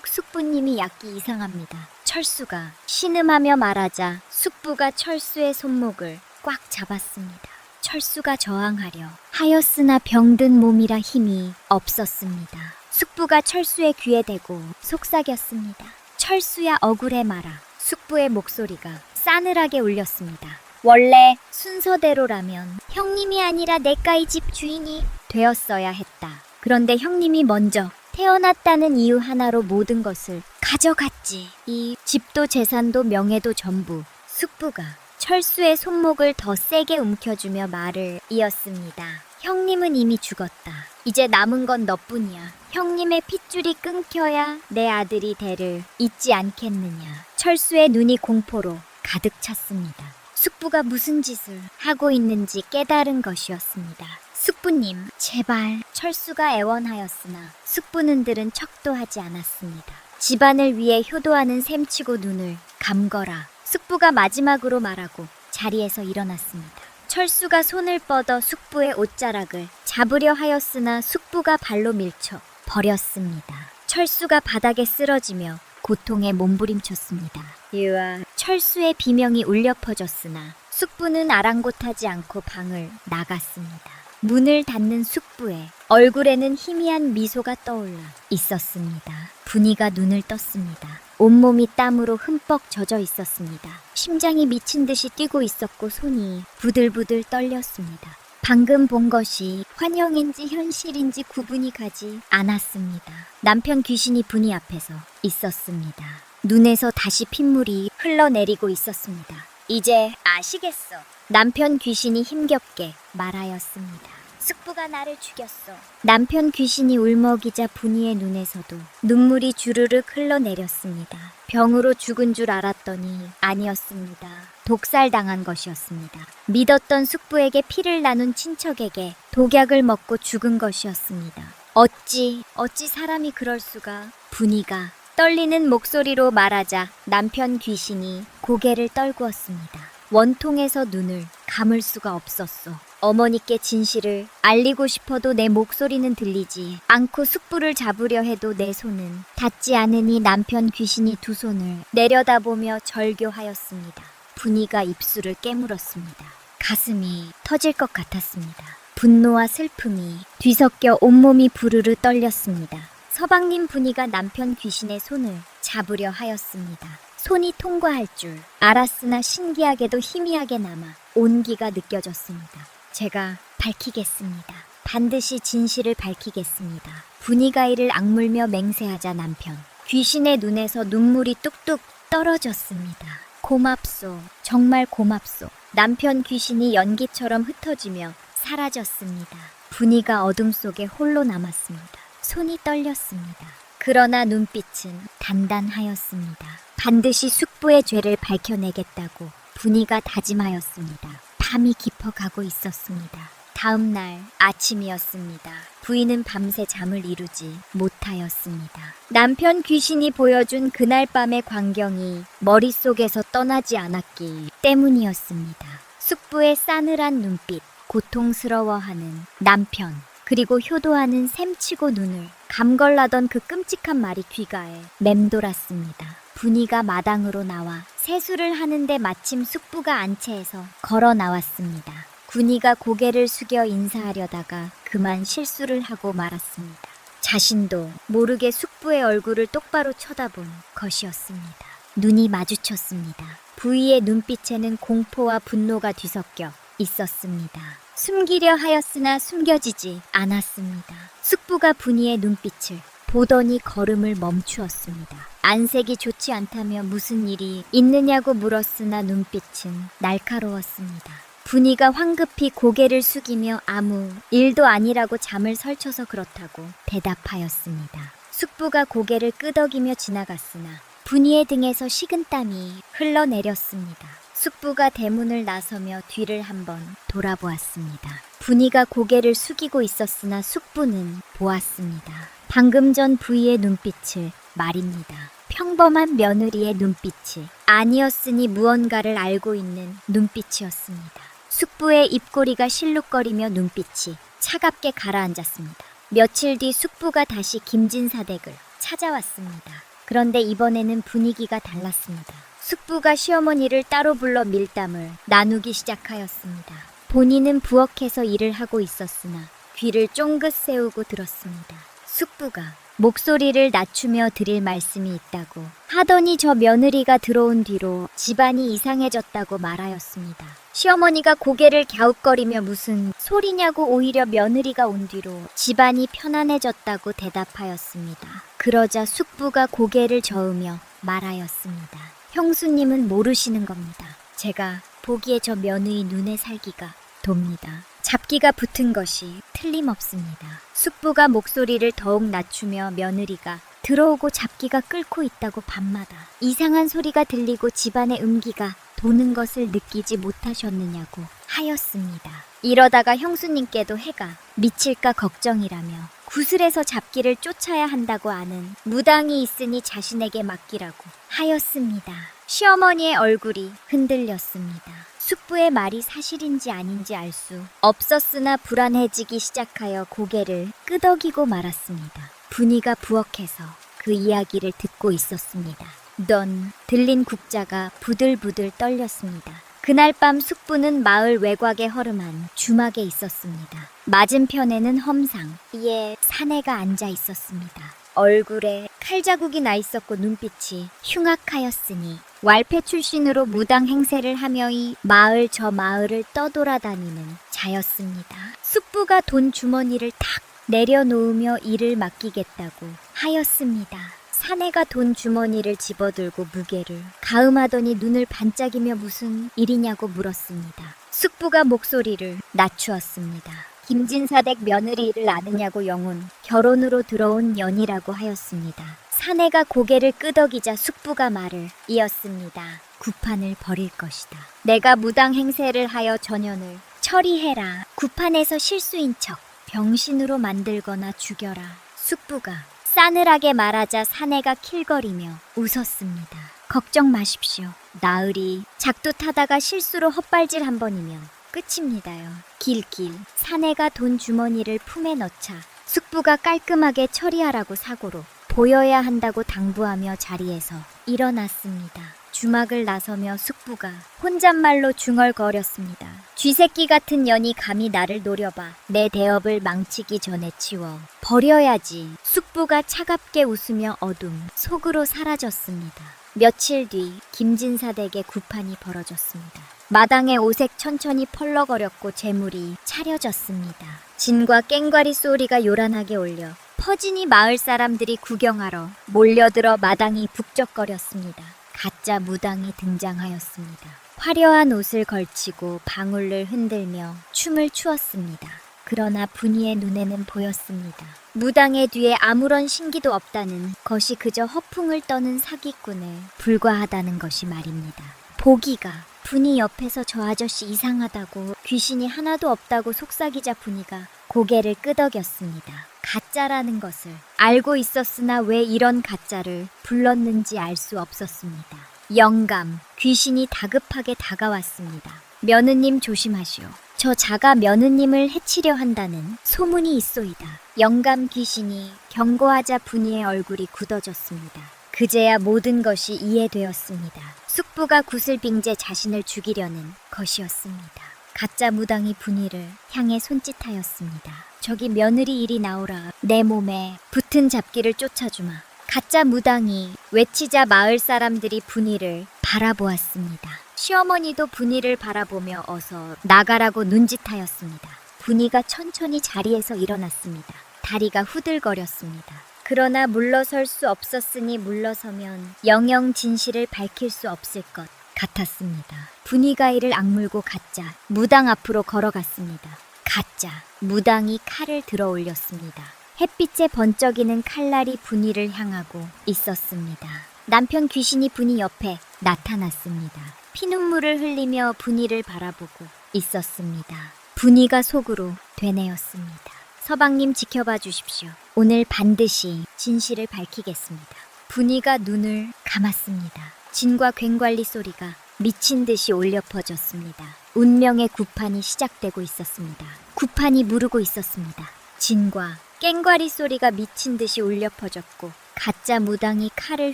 숙부님이 약기 이상합니다. 철수가 신음하며 말하자 숙부가 철수의 손목을 꽉 잡았습니다. 철수가 저항하려 하였으나 병든 몸이라 힘이 없었습니다. 숙부가 철수의 귀에 대고 속삭였습니다. 철수야, 억울해 마라. 숙부의 목소리가 싸늘하게 울렸습니다. 원래 순서대로라면 형님이 아니라 내까이 집 주인이 되었어야 했다. 그런데 형님이 먼저 태어났다는 이유 하나로 모든 것을 가져갔지. 이 집도 재산도 명예도 전부. 숙부가 철수의 손목을 더 세게 움켜쥐며 말을 이었습니다. 형님은 이미 죽었다. 이제 남은 건 너뿐이야. 형님의 핏줄이 끊겨야 내 아들이 대를 잇지 않겠느냐. 철수의 눈이 공포로 가득 찼습니다. 숙부가 무슨 짓을 하고 있는지 깨달은 것이었습니다. 숙부님, 제발. 철수가 애원하였으나 숙부는들은 척도 하지 않았습니다. 집안을 위해 효도하는 셈치고 눈을 감거라. 숙부가 마지막으로 말하고 자리에서 일어났습니다. 철수가 손을 뻗어 숙부의 옷자락을 잡으려 하였으나 숙부가 발로 밀쳐 버렸습니다. 철수가 바닥에 쓰러지며 고통에 몸부림쳤습니다. 유아, 철수의 비명이 울려 퍼졌으나 숙부는 아랑곳하지 않고 방을 나갔습니다. 문을 닫는 숙부의 얼굴에는 희미한 미소가 떠올라 있었습니다. 분이가 눈을 떴습니다. 온몸이 땀으로 흠뻑 젖어 있었습니다. 심장이 미친 듯이 뛰고 있었고 손이 부들부들 떨렸습니다. 방금 본 것이 환영인지 현실인지 구분이 가지 않았습니다. 남편 귀신이 분이 앞에서 있었습니다. 눈에서 다시 핏물이 흘러내리고 있었습니다. 이제 아시겠어. 남편 귀신이 힘겹게 말하였습니다. 숙부가 나를 죽였어. 남편 귀신이 울먹이자 분이의 눈에서도 눈물이 주르륵 흘러내렸습니다. 병으로 죽은 줄 알았더니 아니었습니다. 독살당한 것이었습니다. 믿었던 숙부에게 피를 나눈 친척에게 독약을 먹고 죽은 것이었습니다. 어찌 사람이 그럴 수가. 분이가 떨리는 목소리로 말하자 남편 귀신이 고개를 떨구었습니다. 원통에서 눈을 감을 수가 없었어. 어머니께 진실을 알리고 싶어도 내 목소리는 들리지 않고 숙부를 잡으려 해도 내 손은 닿지 않으니 남편 귀신이 두 손을 내려다보며 절교하였습니다. 분이가 입술을 깨물었습니다. 가슴이 터질 것 같았습니다. 분노와 슬픔이 뒤섞여 온몸이 부르르 떨렸습니다. 서방님 분이가 남편 귀신의 손을 잡으려 하였습니다. 손이 통과할 줄 알았으나 신기하게도 희미하게 남아 온기가 느껴졌습니다. 제가 밝히겠습니다. 반드시 진실을 밝히겠습니다. 분이가 이를 악물며 맹세하자 남편 귀신의 눈에서 눈물이 뚝뚝 떨어졌습니다. 고맙소. 정말 고맙소. 남편 귀신이 연기처럼 흩어지며 사라졌습니다. 분이가 어둠 속에 홀로 남았습니다. 손이 떨렸습니다. 그러나 눈빛은 단단하였습니다. 반드시 숙부의 죄를 밝혀내겠다고 분이가 다짐하였습니다. 밤이 깊어가고 있었습니다. 다음 날 아침이었습니다. 부인은 밤새 잠을 이루지 못하였습니다. 남편 귀신이 보여준 그날 밤의 광경이 머릿속에서 떠나지 않았기 때문이었습니다. 숙부의 싸늘한 눈빛, 고통스러워하는 남편, 그리고 효도하는 셈치고 눈을 감걸라던 그 끔찍한 말이 귀가에 맴돌았습니다. 분이가 마당으로 나와 세수를 하는데 마침 숙부가 안채에서 걸어 나왔습니다. 군이가 고개를 숙여 인사하려다가 그만 실수를 하고 말았습니다. 자신도 모르게 숙부의 얼굴을 똑바로 쳐다본 것이었습니다. 눈이 마주쳤습니다. 부이의 눈빛에는 공포와 분노가 뒤섞여 있었습니다. 숨기려 하였으나 숨겨지지 않았습니다. 숙부가 분이의 눈빛을 보더니 걸음을 멈추었습니다. 안색이 좋지 않다며 무슨 일이 있느냐고 물었으나 눈빛은 날카로웠습니다. 분이가 황급히 고개를 숙이며 아무 일도 아니라고 잠을 설쳐서 그렇다고 대답하였습니다. 숙부가 고개를 끄덕이며 지나갔으나 분이의 등에서 식은땀이 흘러내렸습니다. 숙부가 대문을 나서며 뒤를 한번 돌아보았습니다. 분이가 고개를 숙이고 있었으나 숙부는 보았습니다. 방금 전 부이의 눈빛을 말입니다. 평범한 며느리의 눈빛이 아니었으니 무언가를 알고 있는 눈빛이었습니다. 숙부의 입꼬리가 실룩거리며 눈빛이 차갑게 가라앉았습니다. 며칠 뒤 숙부가 다시 김진사댁을 찾아왔습니다. 그런데 이번에는 분위기가 달랐습니다. 숙부가 시어머니를 따로 불러 밀담을 나누기 시작하였습니다. 본인은 부엌에서 일을 하고 있었으나 귀를 쫑긋 세우고 들었습니다. 숙부가 목소리를 낮추며 드릴 말씀이 있다고 하더니 저 며느리가 들어온 뒤로 집안이 이상해졌다고 말하였습니다. 시어머니가 고개를 갸웃거리며 무슨 소리냐고 오히려 며느리가 온 뒤로 집안이 편안해졌다고 대답하였습니다. 그러자 숙부가 고개를 저으며 말하였습니다. 형수님은 모르시는 겁니다. 제가 보기에 저 며느리 눈에 살기가 돕니다. 잡기가 붙은 것이 틀림없습니다. 숙부가 목소리를 더욱 낮추며 며느리가 들어오고 잡기가 끓고 있다고 밤마다 이상한 소리가 들리고 집안의 음기가 도는 것을 느끼지 못하셨느냐고 하였습니다. 이러다가 형수님께도 해가 미칠까 걱정이라며 구슬에서 잡기를 쫓아야 한다고 아는 무당이 있으니 자신에게 맡기라고 하였습니다. 시어머니의 얼굴이 흔들렸습니다. 숙부의 말이 사실인지 아닌지 알 수 없었으나 불안해지기 시작하여 고개를 끄덕이고 말았습니다. 분이가 부엌에서 그 이야기를 듣고 있었습니다. 넌 들린 국자가 부들부들 떨렸습니다. 그날 밤 숙부는 마을 외곽에 허름한 주막에 있었습니다. 맞은편에는 험상, 이에 사내가 앉아 있었습니다. 얼굴에 칼자국이 나 있었고 눈빛이 흉악하였으니 왈패 출신으로 무당 행세를 하며 이 마을 저 마을을 떠돌아다니는 자였습니다. 숙부가 돈 주머니를 탁 내려놓으며 일을 맡기겠다고 하였습니다. 사내가 돈 주머니를 집어들고 무게를 가음하더니 눈을 반짝이며 무슨 일이냐고 물었습니다. 숙부가 목소리를 낮추었습니다. 김진사댁 며느리를 아느냐고 영혼, 결혼으로 들어온 년이라고 하였습니다. 사내가 고개를 끄덕이자 숙부가 말을 이었습니다. 구판을 버릴 것이다. 내가 무당 행세를 하여 전연을 처리해라. 구판에서 실수인 척 병신으로 만들거나 죽여라. 숙부가 싸늘하게 말하자 사내가 킬거리며 웃었습니다. 걱정 마십시오. 나으리 작두 타다가 실수로 헛발질 한 번이면 끝입니다요. 길길 사내가 돈 주머니를 품에 넣자 숙부가 깔끔하게 처리하라고 사고로 보여야 한다고 당부하며 자리에서 일어났습니다. 주막을 나서며 숙부가 혼잣말로 중얼거렸습니다. 쥐새끼 같은 년이 감히 나를 노려봐 내 대업을 망치기 전에 치워 버려야지. 숙부가 차갑게 웃으며 어둠 속으로 사라졌습니다. 며칠 뒤 김진사댁의 구판이 벌어졌습니다. 마당에 오색 천천히 펄럭거렸고 재물이 차려졌습니다. 진과 깽과리 소리가 요란하게 울려 퍼지니 마을 사람들이 구경하러 몰려들어 마당이 북적거렸습니다. 가짜 무당이 등장하였습니다. 화려한 옷을 걸치고 방울을 흔들며 춤을 추었습니다. 그러나 분이의 눈에는 보였습니다. 무당의 뒤에 아무런 신기도 없다는 것이 그저 허풍을 떠는 사기꾼에 불과하다는 것이 말입니다. 보기가 분이 옆에서 저 아저씨 이상하다고 귀신이 하나도 없다고 속삭이자 분이가 고개를 끄덕였습니다. 가짜라는 것을 알고 있었으나 왜 이런 가짜를 불렀는지 알 수 없었습니다. 영감, 귀신이 다급하게 다가왔습니다. 며느님 조심하시오. 저 자가 며느님을 해치려 한다는 소문이 있소이다. 영감 귀신이 경고하자 분이의 얼굴이 굳어졌습니다. 그제야 모든 것이 이해되었습니다. 숙부가 구슬빙제 자신을 죽이려는 것이었습니다. 가짜 무당이 분이를 향해 손짓하였습니다. 저기 며느리 이리 나오라. 내 몸에 붙은 잡기를 쫓아주마. 가짜 무당이 외치자 마을 사람들이 분이를 바라보았습니다. 시어머니도 분이를 바라보며 어서 나가라고 눈짓하였습니다. 분이가 천천히 자리에서 일어났습니다. 다리가 후들거렸습니다. 그러나 물러설 수 없었으니 물러서면 영영 진실을 밝힐 수 없을 것 같았습니다. 분이가 이를 악물고 가짜 무당 앞으로 걸어갔습니다. 가짜 무당이 칼을 들어 올렸습니다. 햇빛에 번쩍이는 칼날이 분이를 향하고 있었습니다. 남편 귀신이 분이 옆에 나타났습니다. 피눈물을 흘리며 분이를 바라보고 있었습니다. 분이가 속으로 되뇌었습니다. 서방님 지켜봐 주십시오. 오늘 반드시 진실을 밝히겠습니다. 분이가 눈을 감았습니다. 진과 괭관리 소리가 미친 듯이 울려 퍼졌습니다. 운명의 구판이 시작되고 있었습니다. 구판이 무르고 있었습니다. 진과 괭과리 소리가 미친 듯이 울려 퍼졌고 가짜 무당이 칼을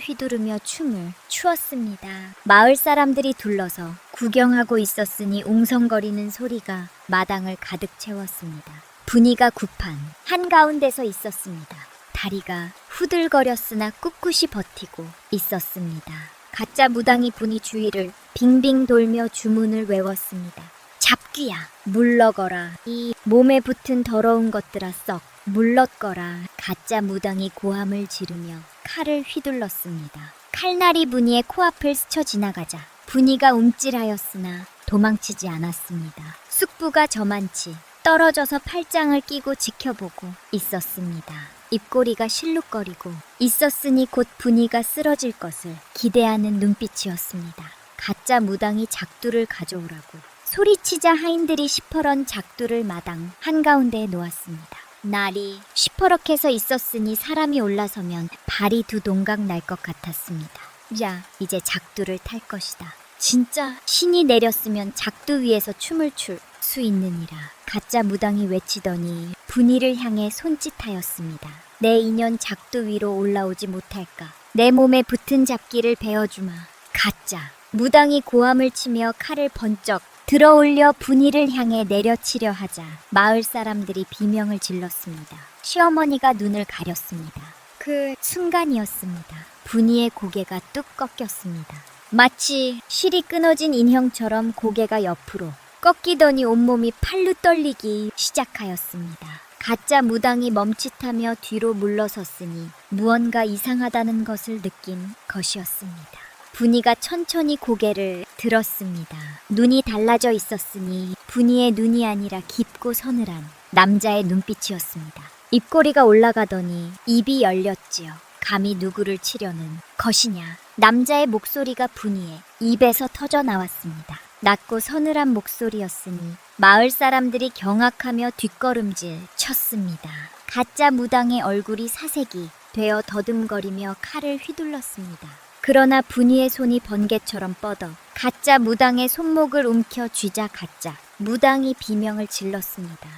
휘두르며 춤을 추었습니다. 마을 사람들이 둘러서 구경하고 있었으니 웅성거리는 소리가 마당을 가득 채웠습니다. 분이가 구판 한가운데서 있었습니다. 다리가 후들거렸으나 꿋꿋이 버티고 있었습니다. 가짜 무당이 분이 주위를 빙빙 돌며 주문을 외웠습니다. 잡귀야 물러거라. 이 몸에 붙은 더러운 것들아 썩 물렀거라. 가짜 무당이 고함을 지르며 칼을 휘둘렀습니다. 칼날이 분이의 코앞을 스쳐 지나가자 분이가 움찔하였으나 도망치지 않았습니다. 숙부가 저만치 떨어져서 팔짱을 끼고 지켜보고 있었습니다. 입꼬리가 실룩거리고 있었으니 곧 분이가 쓰러질 것을 기대하는 눈빛이었습니다. 가짜 무당이 작두를 가져오라고 소리치자 하인들이 시퍼런 작두를 마당 한가운데에 놓았습니다. 날이 시퍼렇게서 있었으니 사람이 올라서면 발이 두 동강 날 것 같았습니다. 야, 이제 작두를 탈 것이다. 진짜 신이 내렸으면 작두 위에서 춤을 출 수 있느니라. 가짜 무당이 외치더니 분이를 향해 손짓하였습니다. 내 인연 작두 위로 올라오지 못할까? 내 몸에 붙은 잡기를 베어주마. 가짜 무당이 고함을 치며 칼을 번쩍 들어올려 분이를 향해 내려치려 하자 마을 사람들이 비명을 질렀습니다. 시어머니가 눈을 가렸습니다. 그 순간이었습니다. 분이의 고개가 뚝 꺾였습니다. 마치 실이 끊어진 인형처럼 고개가 옆으로 꺾이더니 온몸이 팔로 떨리기 시작하였습니다. 가짜 무당이 멈칫하며 뒤로 물러섰으니 무언가 이상하다는 것을 느낀 것이었습니다. 분이가 천천히 고개를 들었습니다. 눈이 달라져 있었으니 분이의 눈이 아니라 깊고 서늘한 남자의 눈빛이었습니다. 입꼬리가 올라가더니 입이 열렸지요. 감히 누구를 치려는 것이냐. 남자의 목소리가 분이의 입에서 터져 나왔습니다. 낮고 서늘한 목소리였으니 마을 사람들이 경악하며 뒷걸음질 쳤습니다. 가짜 무당의 얼굴이 사색이 되어 더듬거리며 칼을 휘둘렀습니다. 그러나 분이의 손이 번개처럼 뻗어 가짜 무당의 손목을 움켜 쥐자 가짜 무당이 비명을 질렀습니다.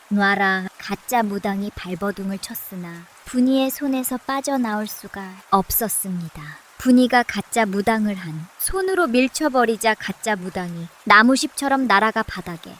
놔라. 가짜 무당이 발버둥을 쳤으나 분이의 손에서 빠져나올 수가 없었습니다. 분이가 가짜 무당을 한 손으로 밀쳐버리자 가짜 무당이 나무십처럼 날아가 바닥에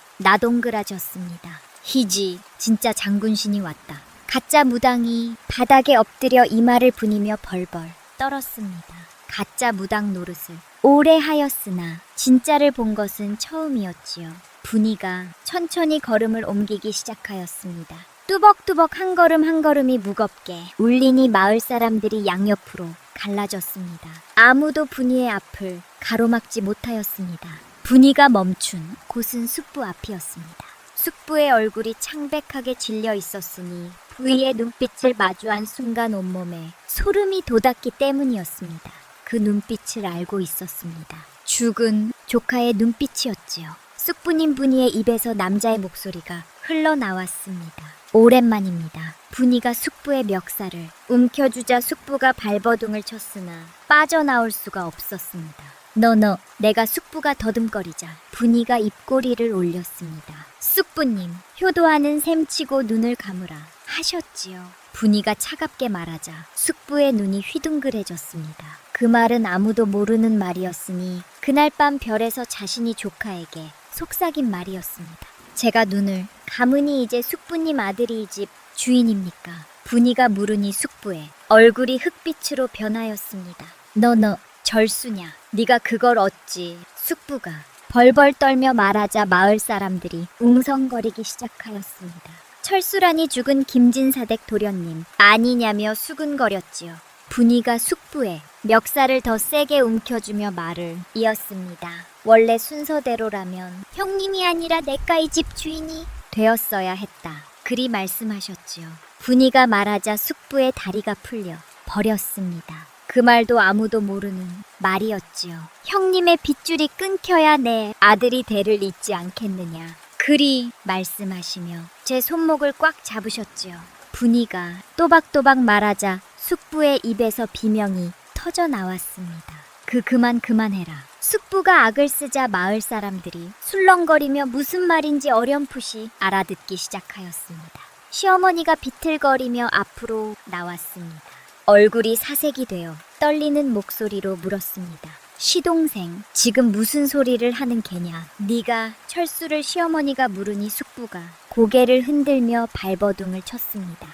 나동그라졌습니다. 희지, 진짜 장군신이 왔다. 가짜 무당이 바닥에 엎드려 이마를 부니며 벌벌 떨었습니다. 가짜 무당 노릇을 오래 하였으나 진짜를 본 것은 처음이었지요. 분이가 천천히 걸음을 옮기기 시작하였습니다. 뚜벅뚜벅 한 걸음 한 걸음이 무겁게 울리니 마을 사람들이 양옆으로 갈라졌습니다. 아무도 분이의 앞을 가로막지 못하였습니다. 분이가 멈춘 곳은 숙부 앞이었습니다. 숙부의 얼굴이 창백하게 질려 있었으니 부위의 눈빛을 마주한 순간 온몸에 소름이 돋았기 때문이었습니다. 그 눈빛을 알고 있었습니다. 죽은 조카의 눈빛이었지요. 숙부님 분이의 입에서 남자의 목소리가 흘러나왔습니다. 오랜만입니다. 분이가 숙부의 멱살을 움켜주자 숙부가 발버둥을 쳤으나 빠져나올 수가 없었습니다. 너, 내가 숙부가 더듬거리자 분이가 입꼬리를 올렸습니다. 숙부님, 효도하는 셈치고 눈을 감으라 하셨지요. 분이가 차갑게 말하자 숙부의 눈이 휘둥그레졌습니다. 그 말은 아무도 모르는 말이었으니 그날 밤 별에서 자신이 조카에게 속삭인 말이었습니다. 제가 눈을 감으니 이제 숙부님 아들이 이 집 주인입니까? 분이가 물으니 숙부의 얼굴이 흑빛으로 변하였습니다. 너 절수냐? 네가 그걸 어찌 숙부가 벌벌 떨며 말하자 마을 사람들이 웅성거리기 시작하였습니다. 철수란이 죽은 김진사댁 도련님 아니냐며 수근거렸지요. 분이가 숙부에 멱살을 더 세게 움켜주며 말을 이었습니다. 원래 순서대로라면 형님이 아니라 내가 이 집 주인이 되었어야 했다. 그리 말씀하셨지요. 분이가 말하자 숙부의 다리가 풀려 버렸습니다. 그 말도 아무도 모르는 말이었지요. 형님의 빗줄이 끊겨야 내 아들이 대를 잇지 않겠느냐. 그리 말씀하시며 제 손목을 꽉 잡으셨지요. 분이가 또박또박 말하자 숙부의 입에서 비명이 터져 나왔습니다. 그만해라. 숙부가 악을 쓰자 마을 사람들이 술렁거리며 무슨 말인지 어렴풋이 알아듣기 시작하였습니다. 시어머니가 비틀거리며 앞으로 나왔습니다. 얼굴이 사색이 되어 떨리는 목소리로 물었습니다. 시동생, 지금 무슨 소리를 하는 개냐? 네가 철수를 시어머니가 물으니 숙부가 고개를 흔들며 발버둥을 쳤습니다.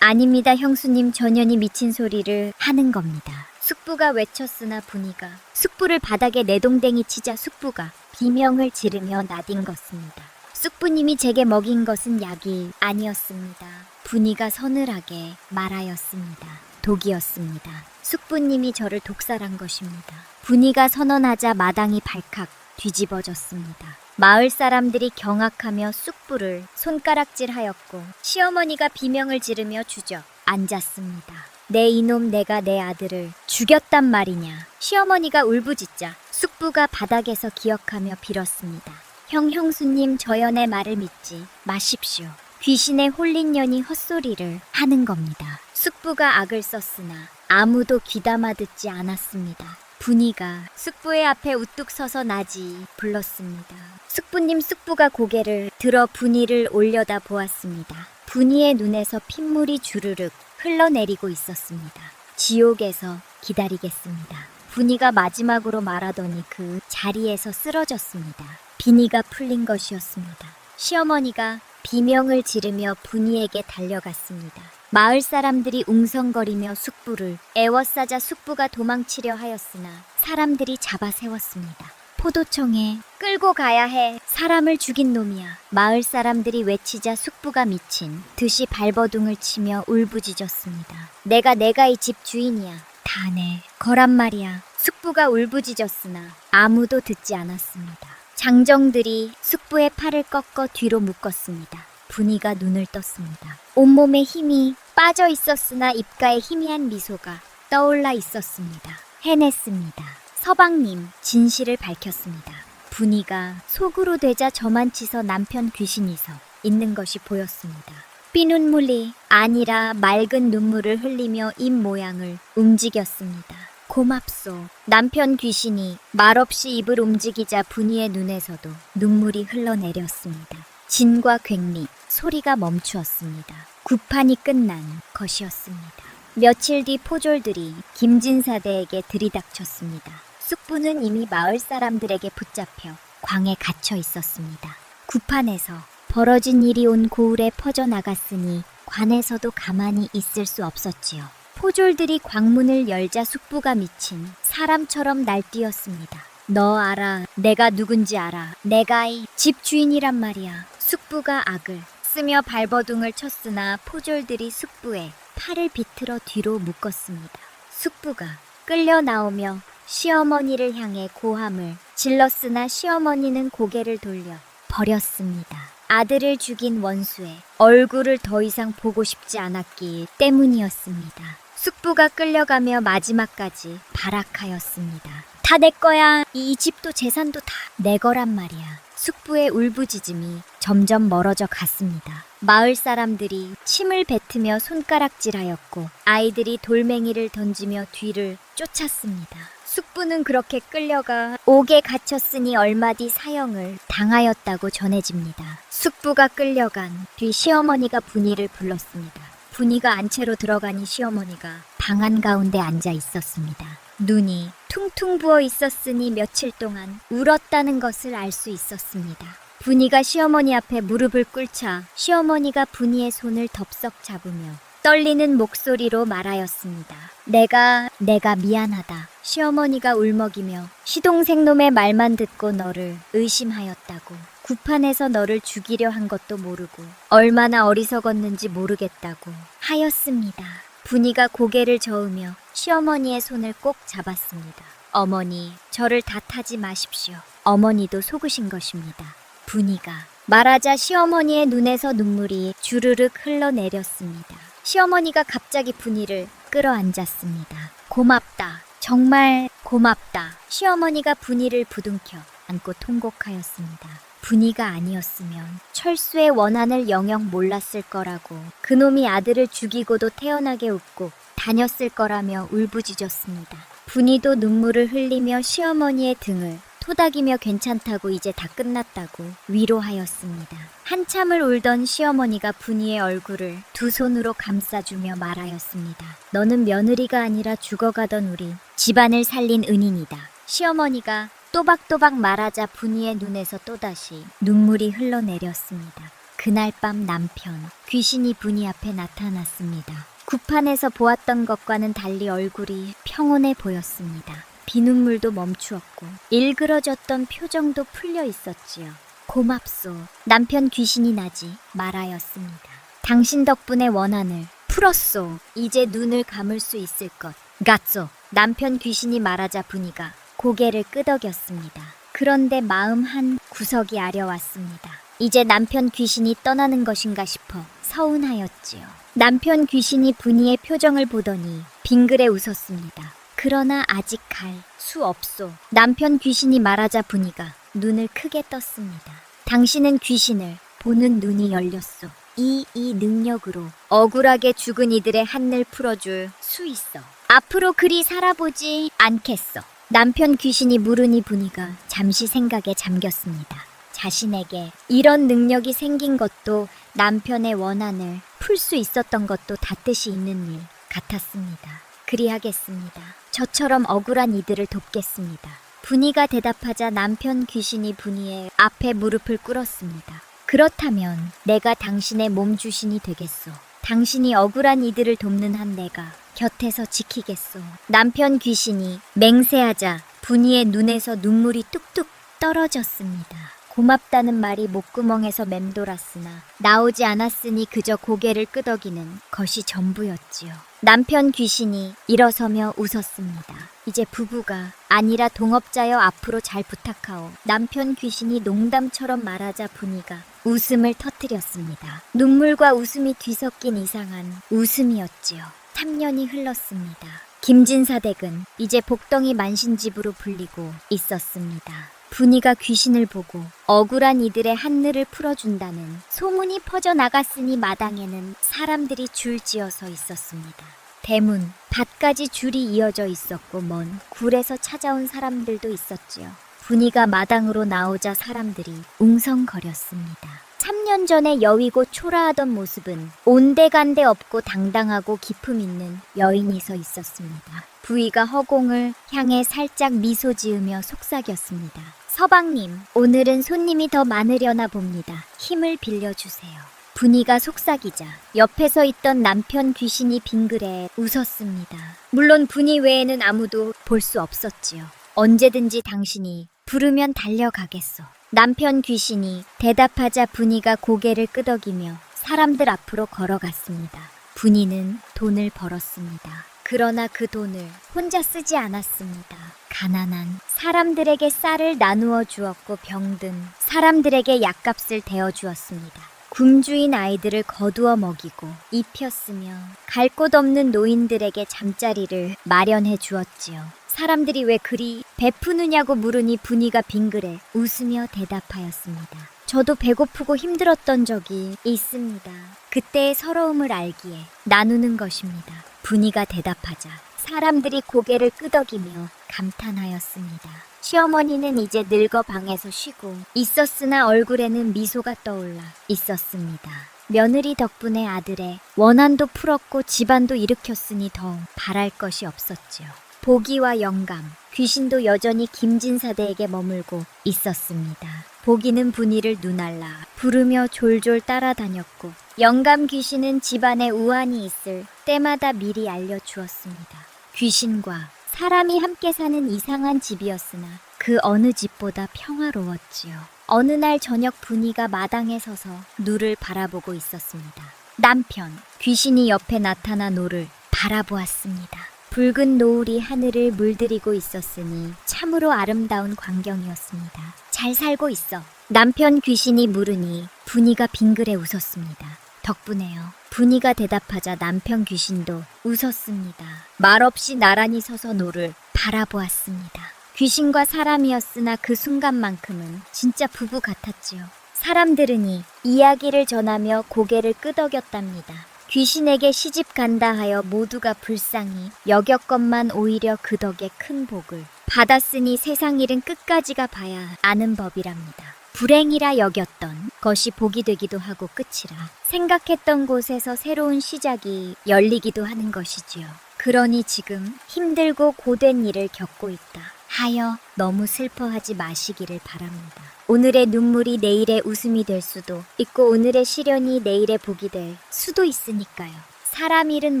아닙니다 형수님, 전현이 미친 소리를 하는 겁니다. 숙부가 외쳤으나 분이가 숙부를 바닥에 내동댕이 치자 숙부가 비명을 지르며 나뒹궜습니다. 숙부님이 제게 먹인 것은 약이 아니었습니다. 분이가 서늘하게 말하였습니다. 독이었습니다. 숙부님이 저를 독살한 것입니다. 분이가 선언하자 마당이 발칵 뒤집어졌습니다. 마을 사람들이 경악하며 숙부를 손가락질하였고 시어머니가 비명을 지르며 주저앉았습니다. 내 이놈, 내가 내 아들을 죽였단 말이냐. 시어머니가 울부짖자 숙부가 바닥에서 기억하며 빌었습니다. 형수님, 저연의 말을 믿지 마십시오. 귀신에 홀린 년이 헛소리를 하는 겁니다. 숙부가 악을 썼으나 아무도 귀담아 듣지 않았습니다. 분이가 숙부의 앞에 우뚝 서서 나지 불렀습니다. 숙부님, 숙부가 고개를 들어 분이를 올려다 보았습니다. 분이의 눈에서 핏물이 주르륵 흘러내리고 있었습니다. 지옥에서 기다리겠습니다. 분이가 마지막으로 말하더니 그 자리에서 쓰러졌습니다. 비니가 풀린 것이었습니다. 시어머니가 비명을 지르며 분이에게 달려갔습니다. 마을 사람들이 웅성거리며 숙부를 애워싸자 숙부가 도망치려 하였으나 사람들이 잡아 세웠습니다. 포도청에 끌고 가야 해. 사람을 죽인 놈이야. 마을 사람들이 외치자 숙부가 미친 듯이 발버둥을 치며 울부짖었습니다. 내가 이 집 주인이야. 다 내 거란 말이야. 숙부가 울부짖었으나 아무도 듣지 않았습니다. 장정들이 숙부의 팔을 꺾어 뒤로 묶었습니다. 분이가 눈을 떴습니다. 온몸에 힘이 빠져 있었으나 입가에 희미한 미소가 떠올라 있었습니다. 해냈습니다. 서방님, 진실을 밝혔습니다. 분이가 속으로 되자 저만치서 남편 귀신이서 있는 것이 보였습니다. 피눈물이 아니라 맑은 눈물을 흘리며 입 모양을 움직였습니다. 고맙소. 남편 귀신이 말없이 입을 움직이자 분이의 눈에서도 눈물이 흘러내렸습니다. 진과 괭리, 소리가 멈추었습니다. 구판이 끝난 것이었습니다. 며칠 뒤 포졸들이 김진사대에게 들이닥쳤습니다. 숙부는 이미 마을 사람들에게 붙잡혀 광에 갇혀 있었습니다. 구판에서 벌어진 일이 온 고을에 퍼져나갔으니 관에서도 가만히 있을 수 없었지요. 포졸들이 광문을 열자 숙부가 미친 사람처럼 날뛰었습니다. 너 알아. 내가 누군지 알아. 내가 이 집 주인이란 말이야. 숙부가 악을 쓰며 발버둥을 쳤으나 포졸들이 숙부의 팔을 비틀어 뒤로 묶었습니다. 숙부가 끌려 나오며 시어머니를 향해 고함을 질렀으나 시어머니는 고개를 돌려 버렸습니다. 아들을 죽인 원수의 얼굴을 더 이상 보고 싶지 않았기 때문이었습니다. 숙부가 끌려가며 마지막까지 발악하였습니다. 다 내 거야. 이 집도 재산도 다 내 거란 말이야. 숙부의 울부짖음이 점점 멀어져 갔습니다. 마을 사람들이 침을 뱉으며 손가락질하였고 아이들이 돌멩이를 던지며 뒤를 쫓았습니다. 숙부는 그렇게 끌려가 옥에 갇혔으니 얼마 뒤 사형을 당하였다고 전해집니다. 숙부가 끌려간 뒤 시어머니가 분이를 불렀습니다. 분이가 안채로 들어가니 시어머니가 방 한가운데 앉아 있었습니다. 눈이 퉁퉁 부어 있었으니 며칠 동안 울었다는 것을 알 수 있었습니다. 분이가 시어머니 앞에 무릎을 꿇자 시어머니가 분이의 손을 덥석 잡으며 떨리는 목소리로 말하였습니다. 내가 미안하다. 시어머니가 울먹이며 시동생 놈의 말만 듣고 너를 의심하였다고. 구판에서 너를 죽이려 한 것도 모르고 얼마나 어리석었는지 모르겠다고 하였습니다. 분이가 고개를 저으며 시어머니의 손을 꼭 잡았습니다. 어머니, 저를 탓하지 마십시오. 어머니도 속으신 것입니다. 분이가 말하자 시어머니의 눈에서 눈물이 주르륵 흘러내렸습니다. 시어머니가 갑자기 분이를 끌어안았습니다. 고맙다. 정말 고맙다. 시어머니가 분이를 부둥켜 안고 통곡하였습니다. 분이가 아니었으면 철수의 원한을 영영 몰랐을 거라고, 그놈이 아들을 죽이고도 태연하게 웃고 다녔을 거라며 울부짖었습니다. 분이도 눈물을 흘리며 시어머니의 등을 토닥이며 괜찮다고, 이제 다 끝났다고 위로하였습니다. 한참을 울던 시어머니가 분이의 얼굴을 두 손으로 감싸주며 말하였습니다. 너는 며느리가 아니라 죽어가던 우리 집안을 살린 은인이다. 시어머니가 또박또박 말하자 분이의 눈에서 또다시 눈물이 흘러내렸습니다. 그날 밤 남편, 귀신이 분이 앞에 나타났습니다. 구판에서 보았던 것과는 달리 얼굴이 평온해 보였습니다. 비눈물도 멈추었고 일그러졌던 표정도 풀려 있었지요. 고맙소. 남편 귀신이 나지 말하였습니다. 당신 덕분에 원한을 풀었소. 이제 눈을 감을 수 있을 것 같소. 남편 귀신이 말하자 분이가 고개를 끄덕였습니다. 그런데 마음 한 구석이 아려왔습니다. 이제 남편 귀신이 떠나는 것인가 싶어 서운하였지요. 남편 귀신이 분이의 표정을 보더니 빙그레 웃었습니다. 그러나 아직 갈 수 없소. 남편 귀신이 말하자 분이가 눈을 크게 떴습니다. 당신은 귀신을 보는 눈이 열렸소. 이 능력으로 억울하게 죽은 이들의 한을 풀어줄 수 있어. 앞으로 그리 살아보지 않겠어. 남편 귀신이 물으니 분이가 잠시 생각에 잠겼습니다. 자신에게 이런 능력이 생긴 것도 남편의 원한을 풀 수 있었던 것도 다 뜻이 있는 일 같았습니다. 그리하겠습니다. 저처럼 억울한 이들을 돕겠습니다. 분이가 대답하자 남편 귀신이 분이의 앞에 무릎을 꿇었습니다. 그렇다면 내가 당신의 몸 주신이 되겠소. 당신이 억울한 이들을 돕는 한 내가 곁에서 지키겠소. 남편 귀신이 맹세하자 분이의 눈에서 눈물이 뚝뚝 떨어졌습니다. 고맙다는 말이 목구멍에서 맴돌았으나 나오지 않았으니 그저 고개를 끄덕이는 것이 전부였지요. 남편 귀신이 일어서며 웃었습니다. 이제 부부가 아니라 동업자여 앞으로 잘 부탁하오. 남편 귀신이 농담처럼 말하자 분이가 웃음을 터뜨렸습니다. 눈물과 웃음이 뒤섞인 이상한 웃음이었지요. 3년이 흘렀습니다. 김진사 댁은 이제 복덩이 만신집으로 불리고 있었습니다. 분이가 귀신을 보고 억울한 이들의 한늘을 풀어준다는 소문이 퍼져나갔으니 마당에는 사람들이 줄지어서 있었습니다. 대문, 밭까지 줄이 이어져 있었고 먼 굴에서 찾아온 사람들도 있었지요. 분이가 마당으로 나오자 사람들이 웅성거렸습니다. 3년 전에 여위고 초라하던 모습은 온데간데 없고 당당하고 기품 있는 여인이 서 있었습니다. 부위가 허공을 향해 살짝 미소 지으며 속삭였습니다. 서방님, 오늘은 손님이 더 많으려나 봅니다. 힘을 빌려주세요. 분이가 속삭이자 옆에 서 있던 남편 귀신이 빙그레 웃었습니다. 물론 분이 외에는 아무도 볼 수 없었지요. 언제든지 당신이 부르면 달려가겠소. 남편 귀신이 대답하자 분이가 고개를 끄덕이며 사람들 앞으로 걸어갔습니다. 분이는 돈을 벌었습니다. 그러나 그 돈을 혼자 쓰지 않았습니다. 가난한 사람들에게 쌀을 나누어 주었고 병든 사람들에게 약값을 대어 주었습니다. 굶주인 아이들을 거두어 먹이고 입혔으며 갈 곳 없는 노인들에게 잠자리를 마련해 주었지요. 사람들이 왜 그리 베푸느냐고 물으니 분이가 빙그레 웃으며 대답하였습니다. 저도 배고프고 힘들었던 적이 있습니다. 그때의 서러움을 알기에 나누는 것입니다. 분이가 대답하자 사람들이 고개를 끄덕이며 감탄하였습니다. 시어머니는 이제 늙어 방에서 쉬고 있었으나 얼굴에는 미소가 떠올라 있었습니다. 며느리 덕분에 아들의 원한도 풀었고 집안도 일으켰으니 더 바랄 것이 없었지요. 보기와 영감, 귀신도 여전히 김진사대에게 머물고 있었습니다. 보기는 분이를 눈알라 부르며 졸졸 따라다녔고 영감 귀신은 집안에 우환이 있을 때마다 미리 알려주었습니다. 귀신과 사람이 함께 사는 이상한 집이었으나 그 어느 집보다 평화로웠지요. 어느 날 저녁 분이가 마당에 서서 노를 바라보고 있었습니다. 남편, 귀신이 옆에 나타나 노를 바라보았습니다. 붉은 노을이 하늘을 물들이고 있었으니 참으로 아름다운 광경이었습니다. 잘 살고 있어. 남편 귀신이 물으니 분이가 빙그레 웃었습니다. 덕분에요. 분이가 대답하자 남편 귀신도 웃었습니다. 말없이 나란히 서서 노를 바라보았습니다. 귀신과 사람이었으나 그 순간만큼은 진짜 부부 같았지요. 사람들은이 이야기를 전하며 고개를 끄덕였답니다. 귀신에게 시집 간다 하여 모두가 불쌍히 여겼건만 오히려 그 덕에 큰 복을 받았으니 세상 일은 끝까지가 봐야 아는 법이랍니다. 불행이라 여겼던 것이 복이 되기도 하고 끝이라 생각했던 곳에서 새로운 시작이 열리기도 하는 것이지요. 그러니 지금 힘들고 고된 일을 겪고 있다 하여 너무 슬퍼하지 마시기를 바랍니다. 오늘의 눈물이 내일의 웃음이 될 수도 있고 오늘의 시련이 내일의 복이 될 수도 있으니까요. 사람 일은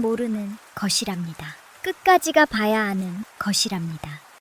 모르는 것이랍니다. 끝까지가 봐야 하는 것이랍니다.